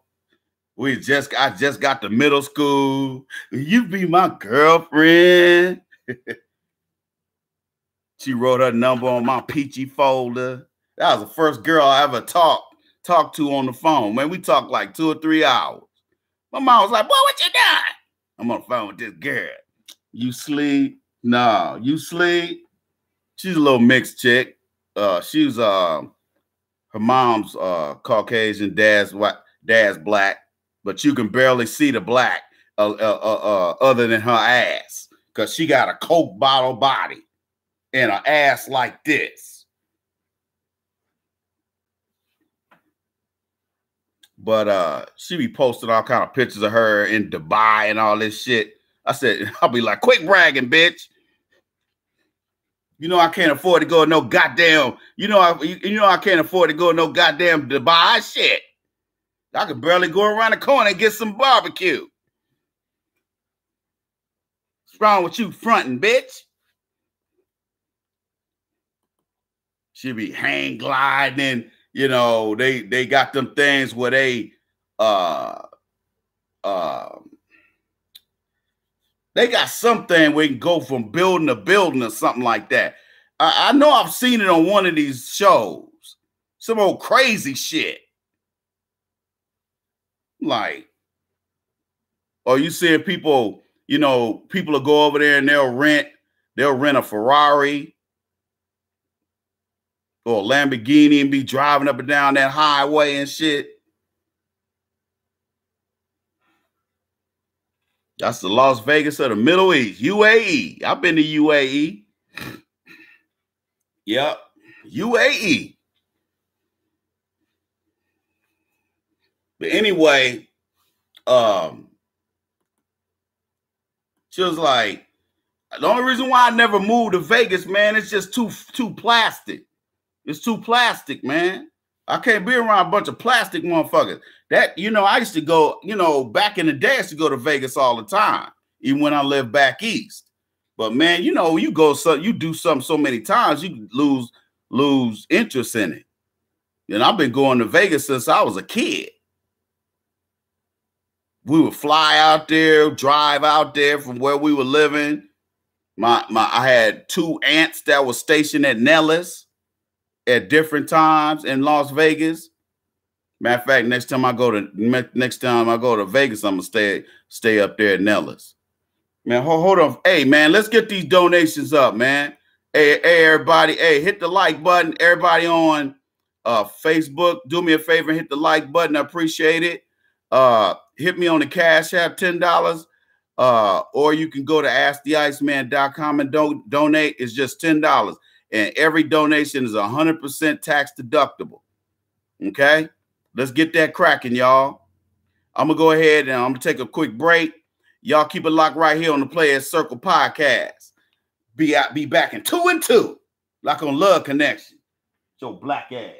I just got to middle school. You be my girlfriend. She wrote her number on my peachy folder. That was the first girl I ever talked to on the phone. Man, we talked like 2 or 3 hours. My mom was like, "Boy, what you doing?" I'm on the phone with this girl. "You sleep?" "No, you sleep?" She's a little mixed chick. She was her mom's Caucasian, dad's black, but you can barely see the black other than her ass, because she got a Coke bottle body and an ass like this. But she be posting all kind of pictures of her in Dubai and all this shit. I said, I'll be like, "Quit bragging, bitch. You know I can't afford to go to no goddamn, I can't afford to go to no goddamn Dubai shit. I could barely go around the corner and get some barbecue. What's wrong with you fronting, bitch?" She be hang gliding, they got them things where they they got something where you can go from building to building or something like that. I know I've seen it on one of these shows. Some old crazy shit. Like, or you seeing people, people will go over there and they'll rent a Ferrari or a Lamborghini and be driving up and down that highway and shit. That's the Las Vegas of the Middle East, UAE. I've been to UAE. Yep, UAE. But anyway, she was like, the only reason why I never moved to Vegas, man, it's just too plastic. It's too plastic, man. I can't be around a bunch of plastic motherfuckers. That, I used to go, back in the day, I used to go to Vegas all the time, even when I lived back east. But man, you do something so many times, you lose interest in it. And I've been going to Vegas since I was a kid. We would fly out there, drive out there from where we were living. I had 2 aunts that were stationed at Nellis at different times in Las Vegas. Matter of fact, next time I go to Vegas, I'm gonna stay up there at Nellis. Man, hold on. Hey, man, let's get these donations up, man. Hey, everybody. Hey, hit the like button. Everybody on Facebook, do me a favor and hit the like button. I appreciate it. Hit me on the Cash App, $10. Or you can go to AskTheIceman.com and donate. It's just $10. And every donation is 100% tax deductible. Okay? Let's get that cracking, y'all. I'm going to go ahead and I'm going to take a quick break. Y'all keep it locked right here on the Players Circle podcast. Be back in 2 and 2, like on Love Connection. So black ass.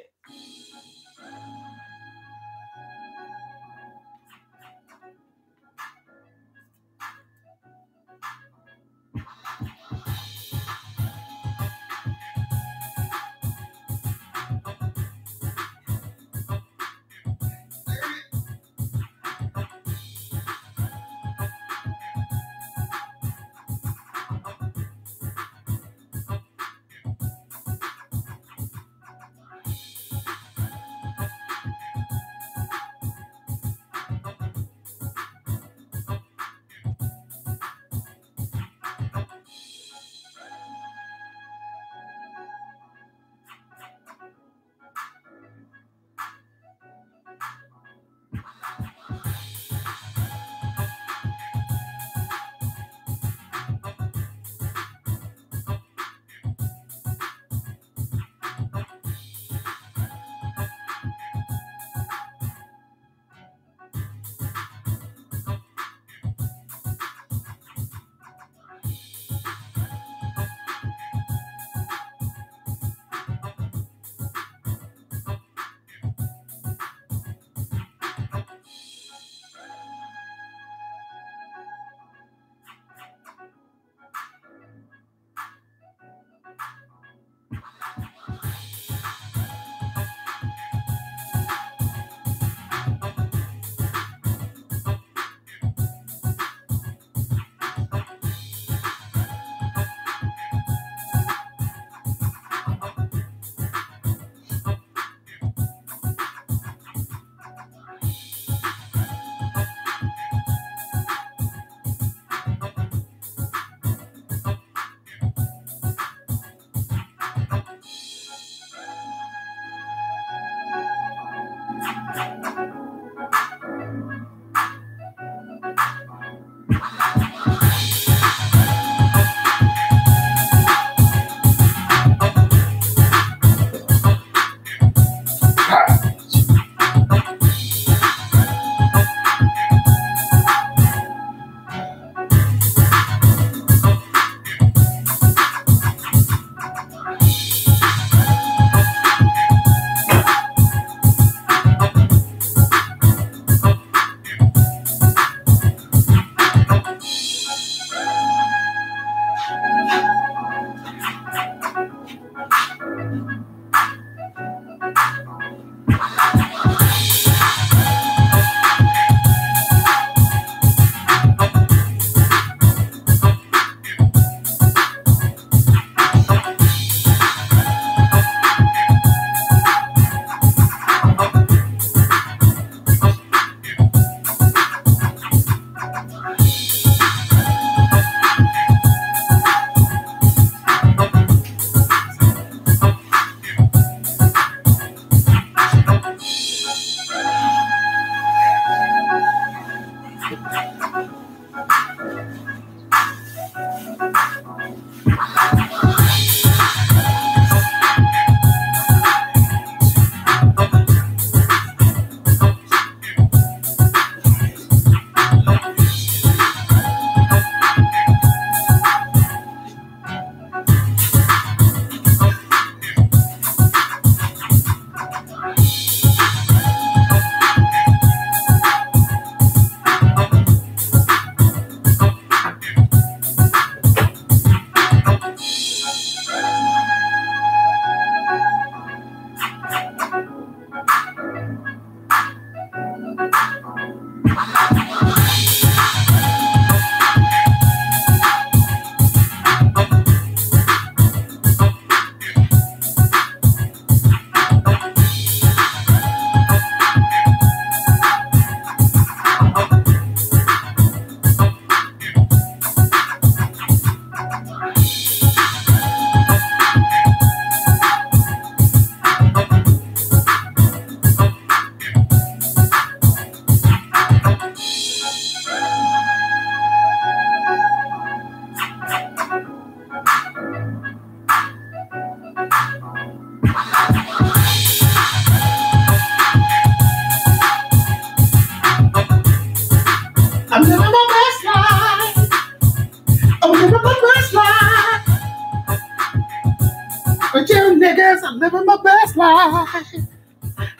you niggas. I'm living my best life.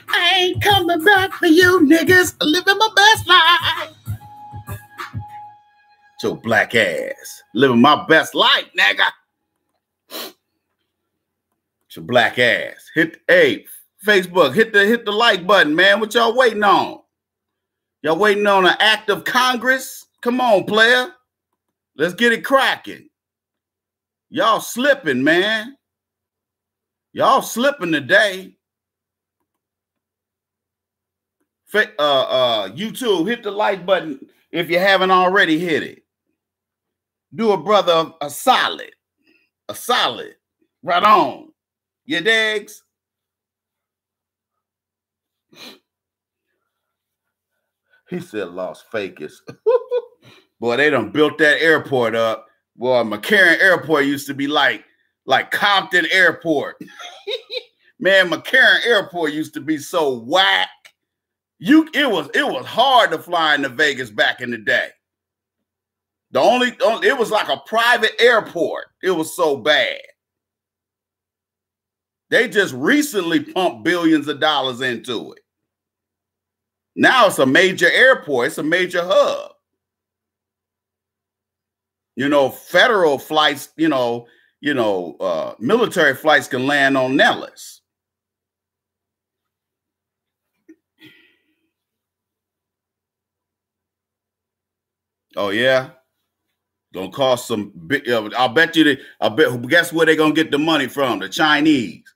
I ain't coming back for you niggas. I'm living my best life. Your black ass. Living my best life, nigga. Your black ass. Hey, Facebook, hit the like button, man. What y'all waiting on? Y'all waiting on an act of Congress? Come on, player. Let's get it cracking. Y'all slipping, man. Y'all slipping today. YouTube, hit the like button if you haven't already hit it. Do a brother a solid. A solid. Right on. You digs? He said Las Vegas. Boy, they done built that airport up. Boy, McCarran Airport used to be like Compton Airport. Man, McCarran Airport used to be so whack. It was hard to fly into Vegas back in the day. It was like a private airport. It was so bad. They just recently pumped billions of dollars into it. Now it's a major airport. It's a major hub. You know, federal flights, military flights can land on Nellis. Oh, yeah? Gonna cost some big, guess where they're gonna get the money from? The Chinese.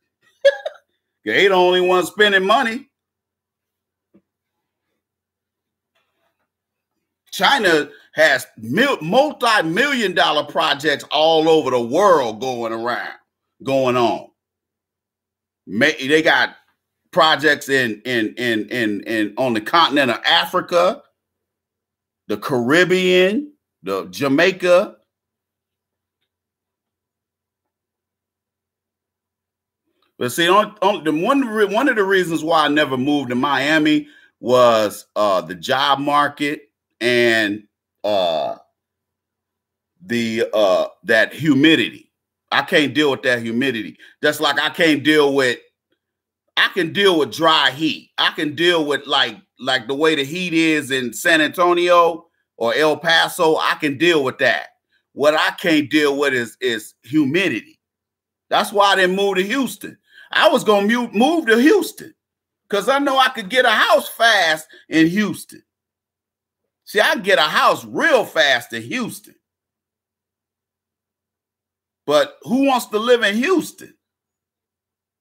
They ain't the only ones spending money. China has multi-million-dollar projects all over the world going on. They got projects in on the continent of Africa, the Caribbean, the Jamaica. But see, one of the reasons why I never moved to Miami was the job market and that humidity. I can't deal with that humidity. Just like I can deal with dry heat. I can deal with like the way the heat is in San Antonio or El Paso. I can deal with that. What I can't deal with is humidity. That's why I didn't move to Houston. I was going to move to Houston because I know I could get a house fast in Houston. See, I can get a house real fast in Houston. But who wants to live in Houston?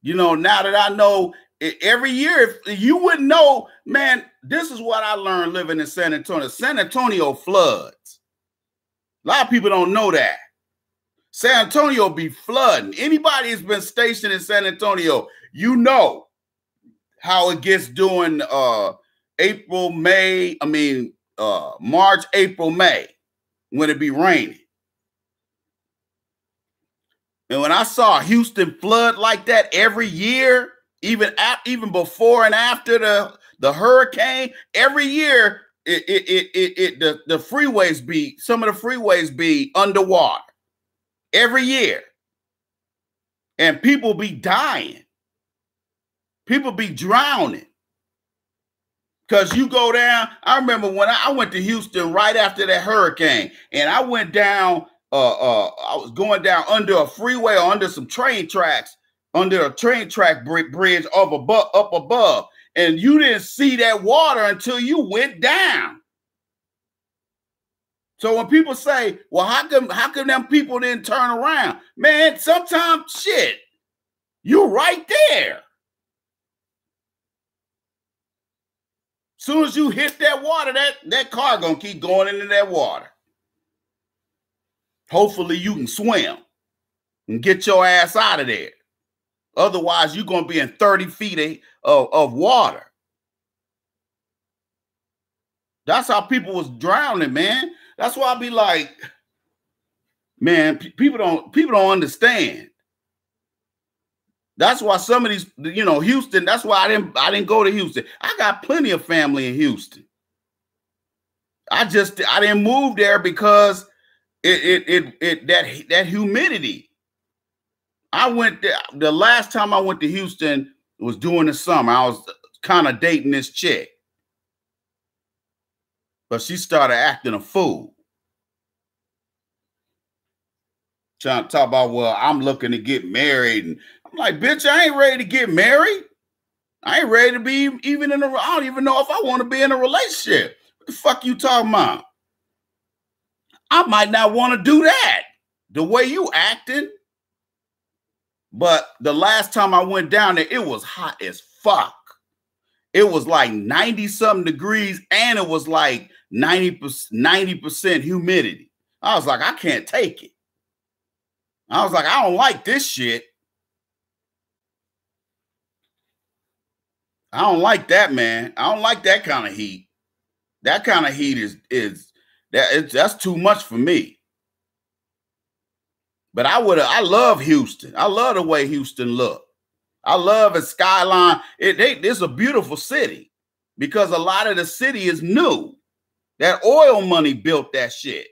You know, now that I know every year, if you wouldn't know, man, this is what I learned living in San Antonio. San Antonio floods. A lot of people don't know that. San Antonio be flooding. Anybody who's been stationed in San Antonio, you know how it gets during March, April, May, when it be raining. And when I saw Houston flood like that every year, even before and after the hurricane, every year the freeways some of the freeways be underwater. Every year. And people be dying. People be drowning. Because you go down. I remember when I went to Houston right after that hurricane. And I went down, I was going down under a freeway or under some train tracks, under a train track bridge up above. And you didn't see that water until you went down. So when people say, well, how come them people didn't turn around? Man, sometimes shit, you're right there. Soon as you hit that water, that car gonna keep going into that water. Hopefully you can swim and get your ass out of there. Otherwise, you're gonna be in 30 feet of water. That's how people was drowning, man. That's why I be like, man, people don't understand. That's why some of these, Houston. That's why I didn't go to Houston. I got plenty of family in Houston. I didn't move there because that humidity. I went there. The last time I went to Houston was during the summer. I was kind of dating this chick, but she started acting a fool. Trying to talk about, well, I'm looking to get married. And I'm like, bitch, I ain't ready to get married. I ain't ready to be even in a, I don't even know if I want to be in a relationship. What the fuck you talking about? I might not want to do that the way you acting. But the last time I went down there, it was hot as fuck. It was like 90 something degrees and it was like 90% humidity. I was like, I can't take it. I was like, I don't like this shit. I don't like that, man. I don't like that kind of heat. That kind of heat that's too much for me. But I love Houston. I love the way Houston look. I love its skyline. It's a beautiful city because a lot of the city is new. That oil money built that shit.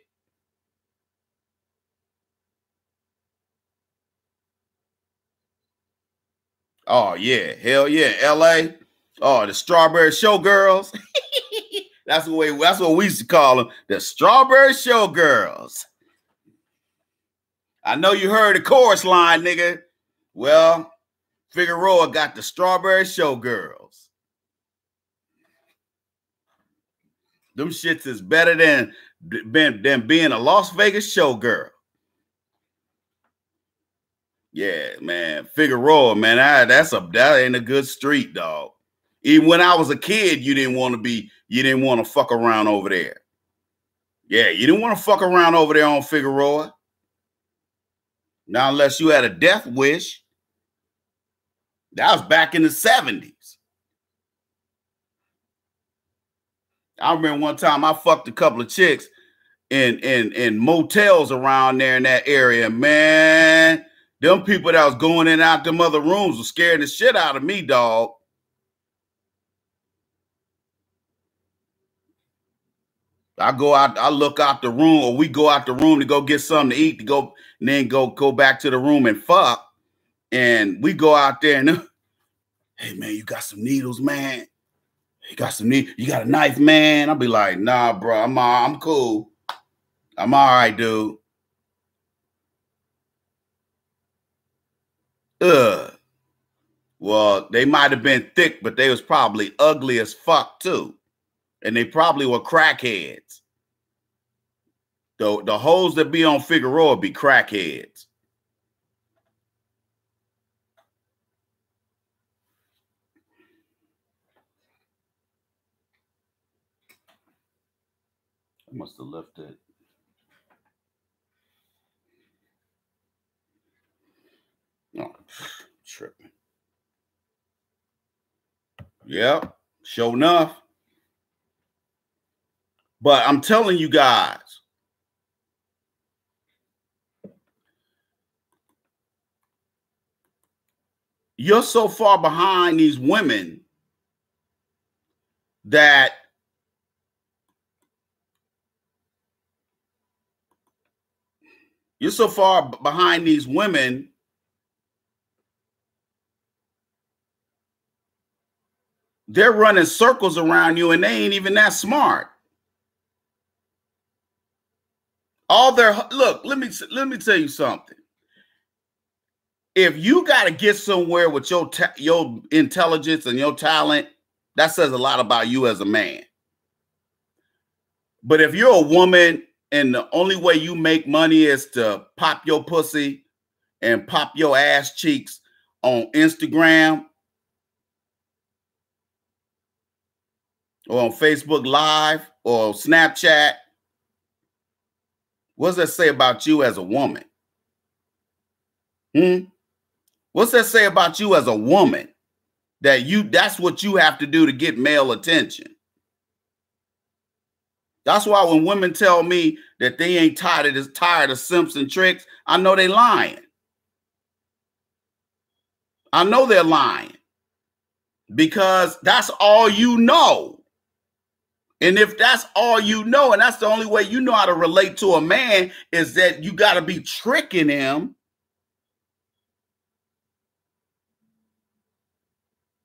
Oh yeah, hell yeah, LA. Oh, the Strawberry Showgirls. That's what we used to call them, the Strawberry Showgirls. I know you heard the chorus line, nigga. Well, Figueroa got the Strawberry Showgirls. Them shits is better than being a Las Vegas showgirl. Yeah, man. Figueroa, man, that ain't a good street, dog. Even when I was a kid, you didn't want to fuck around over there. Yeah, you didn't want to fuck around over there on Figueroa. Now, unless you had a death wish. That was back in the 70s. I remember one time I fucked a couple of chicks in motels around there in that area. Man, them people that was going in and out them other rooms were scaring the shit out of me, dog. I go out, I look out the room, or we go out the room to go get something to eat, and then go back to the room and fuck. And we go out there and, hey man, you got some needles, man? You got a knife, man? I'll be like, nah, bro, I'm cool. I'm all right, dude. Well, they might have been thick, but they was probably ugly as fuck too. And they probably were crackheads. The hoes that be on Figueroa be crackheads. I must have left it. Oh, tripping. Yep, sure enough. But I'm telling you guys, you're so far behind these women that they're running circles around you and they ain't even that smart. Look, let me tell you something. If you got to get somewhere with your intelligence and your talent, that says a lot about you as a man. But if you're a woman and the only way you make money is to pop your pussy and pop your ass cheeks on Instagram or on Facebook Live or Snapchat, what does that say about you as a woman? What's that say about you as a woman? That's what you have to do to get male attention. That's why when women tell me that they ain't tired of simps and tricks, I know they lying. I know they're lying because that's all you know. And if that's all you know, and that's the only way you know how to relate to a man is that you got to be tricking him.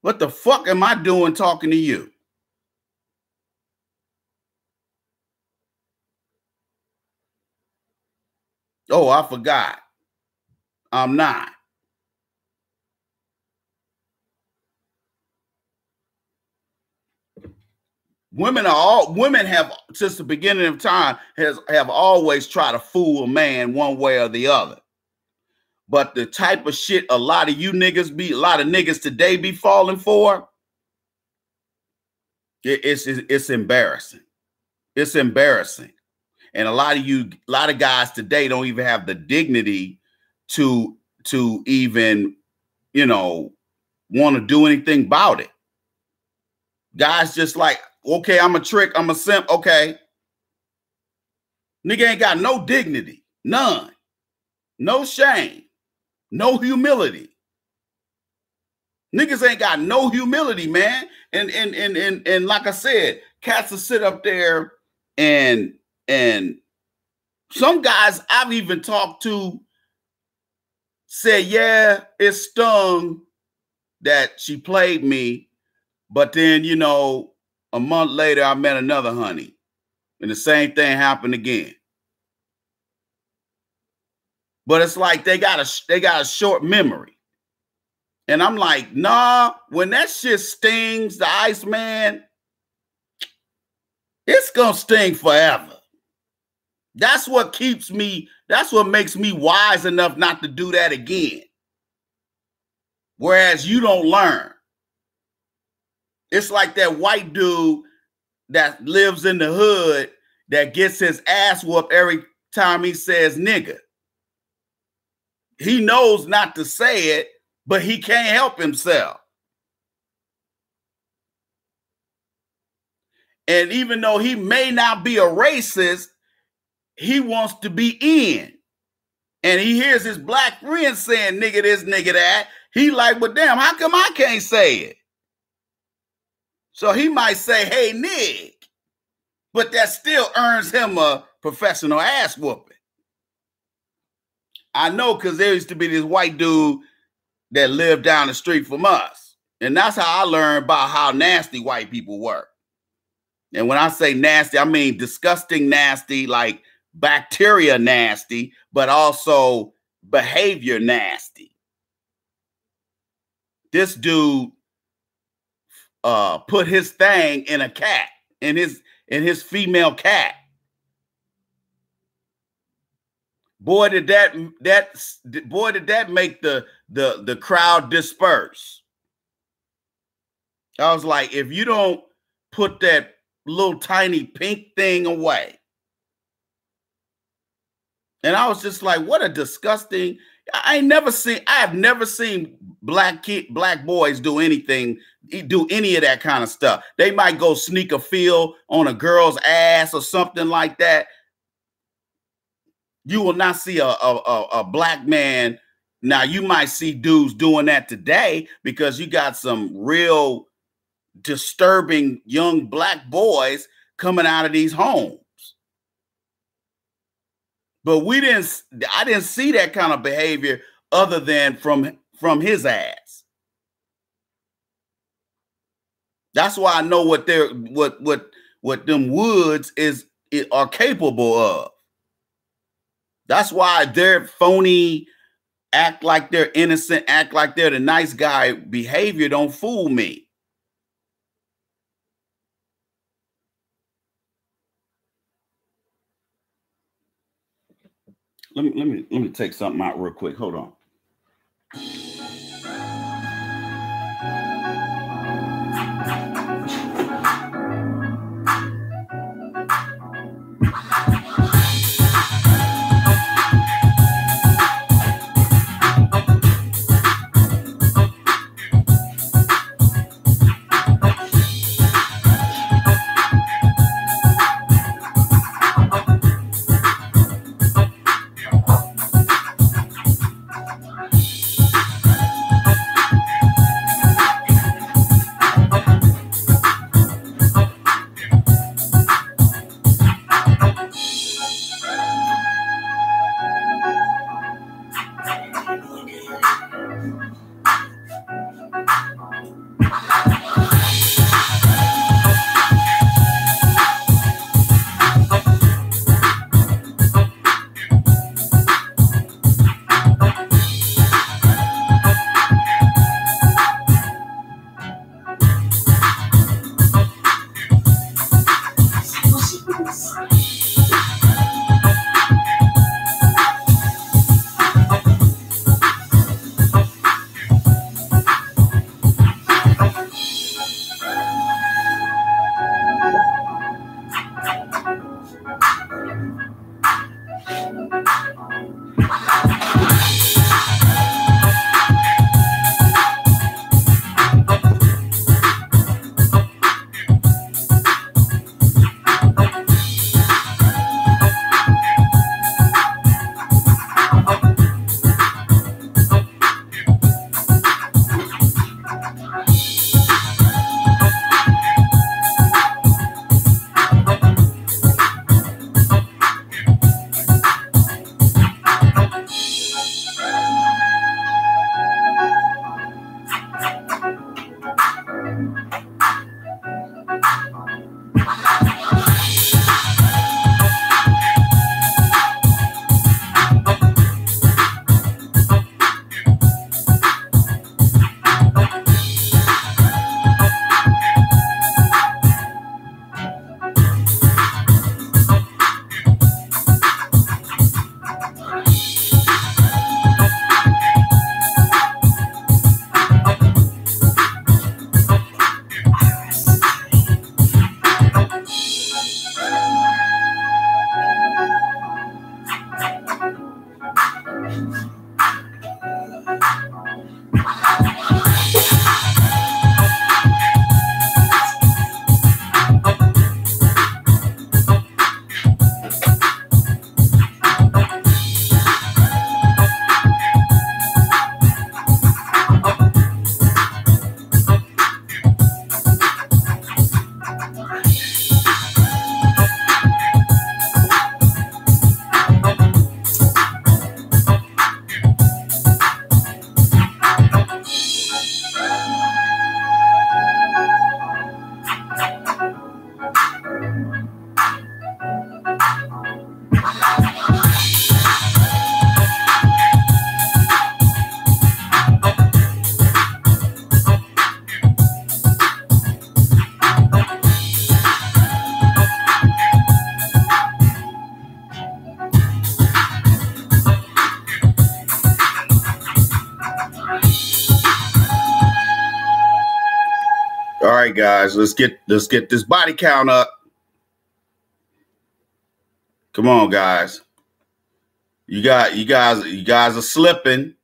What the fuck am I doing talking to you? Oh, I forgot. I'm not. Women have since the beginning of time have always tried to fool a man one way or the other. But the type of shit a lot of niggas today be falling for, it's embarrassing. It's embarrassing. And a lot of guys today don't even have the dignity to even, want to do anything about it. Guys just like, okay, I'm a trick, I'm a simp, okay. Nigga ain't got no dignity, none. No shame, no humility. Niggas ain't got no humility, man. And like I said, cats will sit up there and some guys I've even talked to said, yeah, it stung that she played me. But then, a month later, I met another honey. And the same thing happened again. But it's like they got a short memory. And I'm like, nah, when that shit stings the Iceman, it's gonna sting forever. That's what makes me wise enough not to do that again. Whereas you don't learn. It's like that white dude that lives in the hood that gets his ass whooped every time he says nigga. He knows not to say it, but he can't help himself. And even though he may not be a racist, he wants to be in. And he hears his black friend saying nigga this, nigga that. He like, well, damn, how come I can't say it? So he might say, hey, nig. But that still earns him a professional ass whooping. I know, because there used to be this white dude that lived down the street from us. And that's how I learned about how nasty white people were. And when I say nasty, I mean disgusting nasty, like bacteria nasty, but also behavior nasty. This dude put his thing in a cat, in his female cat. Boy, did that make the crowd disperse. I was like, if you don't put that little tiny pink thing away. And I was just like, what a disgusting. I have never seen black boys do any of that kind of stuff. They might go sneak a feel on a girl's ass or something like that. You will not see a black man. Now, you might see dudes doing that today because you got some real disturbing young black boys coming out of these homes. But I didn't see that kind of behavior other than from his ass. That's why I know what them Woods are capable of. That's why their phony, act like they're innocent, act like they're the nice guy behavior don't fool me. Let me take something out real quick. Hold on. right, guys, let's get this body count up. Come on, guys. You guys are slipping.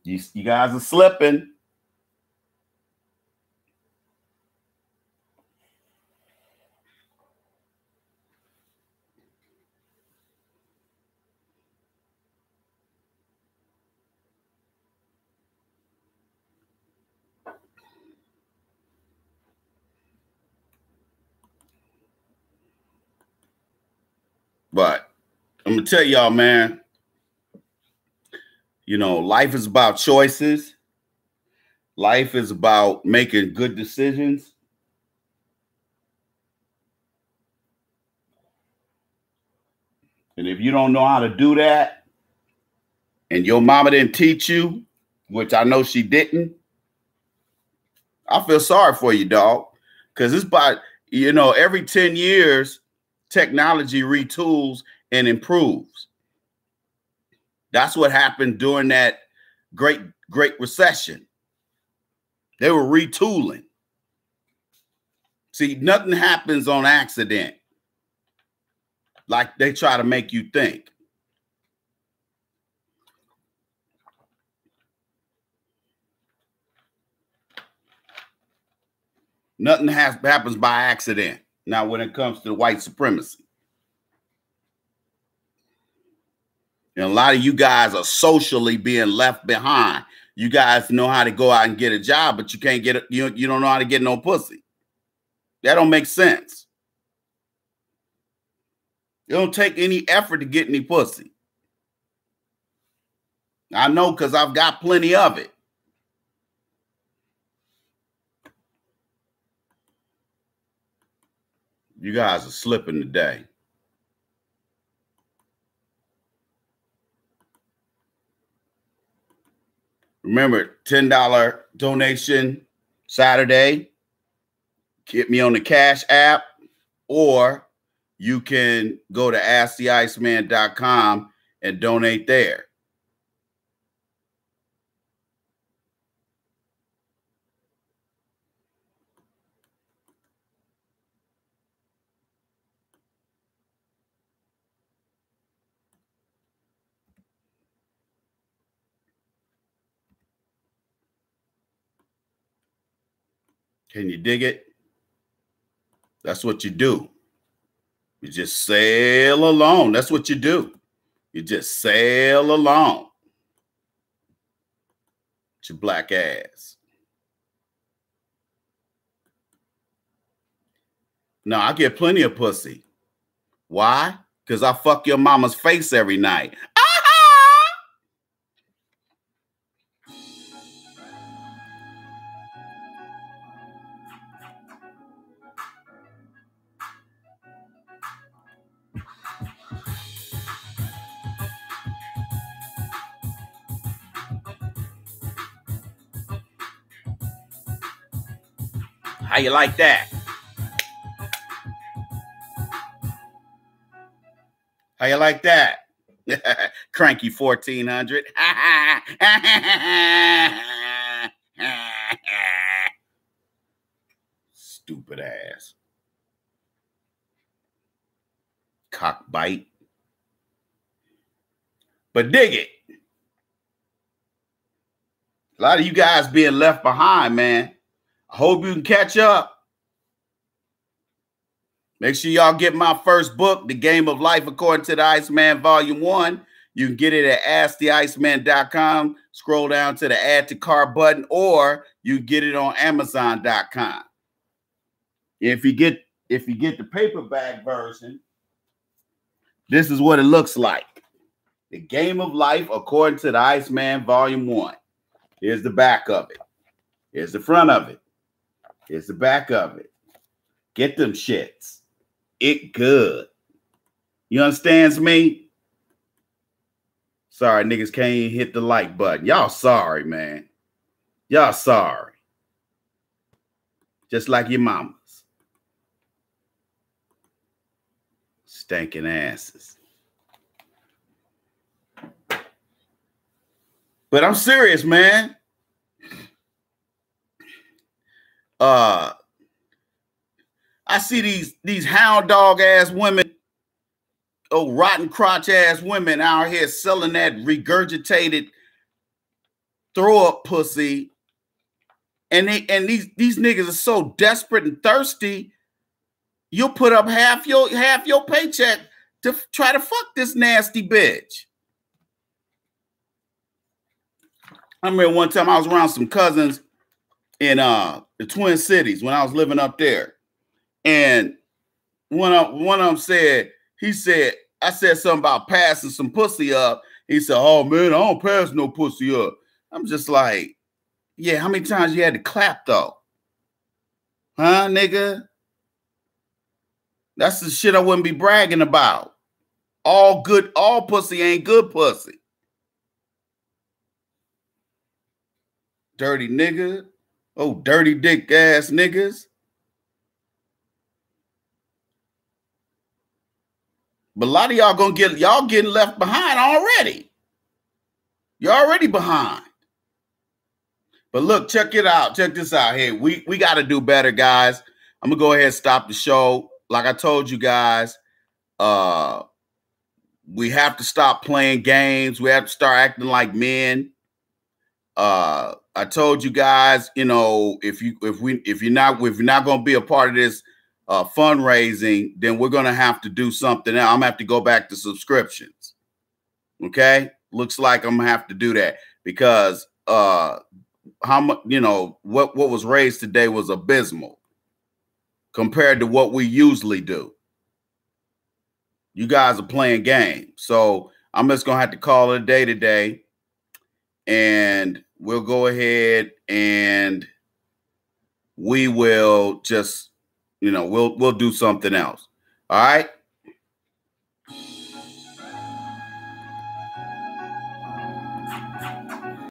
You guys are slipping. But I'm gonna tell y'all, man, you know, life is about choices. Life is about making good decisions. And if you don't know how to do that, and your mama didn't teach you, which I know she didn't, I feel sorry for you, dog. Because it's about, you know, every 10 years, technology retools and improves. That's what happened during that great recession. They were retooling. See, nothing happens on accident like they try to make you think. Nothing happens by accident. Now, when it comes to white supremacy, and a lot of you guys are socially being left behind. You guys know how to go out and get a job, but you can't get it. You don't know how to get no pussy. That don't make sense. It don't take any effort to get any pussy. I know, because I've got plenty of it. You guys are slipping today. Remember, $10 donation Saturday. Get me on the Cash App, or you can go to AskTheIceman.com and donate there. Can you dig it? That's what you do. You just sail along. That's what you do. You just sail along. It's your black ass. No, I get plenty of pussy. Why? Because I fuck your mama's face every night. How you like that? How you like that? Cranky 1400. Stupid ass. Cockbite. But dig it. A lot of you guys being left behind, man. I hope you can catch up. Make sure y'all get my first book, The Game of Life According to the Iceman, Volume 1. You can get it at AskTheIceman.com. Scroll down to the Add to Cart button, or you get it on Amazon.com. If you get the paperback version, this is what it looks like. The Game of Life According to the Iceman, Volume 1. Here's the back of it. Here's the front of it. Here's the back of it. Get them shits. It good. You understands me? Sorry, niggas can't even hit the like button. Y'all sorry, man. Y'all sorry. Just like your mamas. Stinking asses. But I'm serious, man. I see these hound dog ass women, rotten crotch ass women out here selling that regurgitated throw up pussy, and these niggas are so desperate and thirsty, you'll put up half your paycheck to try to fuck this nasty bitch. I remember one time I was around some cousins in the Twin Cities when I was living up there, and one of them said, I said something about passing some pussy up. He said, "Oh man, I don't pass no pussy up." I'm just like, yeah, how many times you had to clap though? Huh, nigga? That's the shit I wouldn't be bragging about. All pussy ain't good pussy. Dirty nigga. Oh, dirty dick ass niggas. But a lot of y'all getting left behind already. You're already behind. But look, check it out. Check this out here. We got to do better, guys. I'm gonna go ahead and stop the show. Like I told you guys, we have to stop playing games. We have to start acting like men. I told you guys, you know, if you're not gonna be a part of this fundraising, then we're gonna have to do something else. I'm gonna have to go back to subscriptions. Okay, looks like I'm gonna have to do that because how much, you know, what was raised today was abysmal compared to what we usually do. You guys are playing games, so I'm just gonna have to call it a day today, and we'll go ahead and we will just, you know, we'll do something else. All right.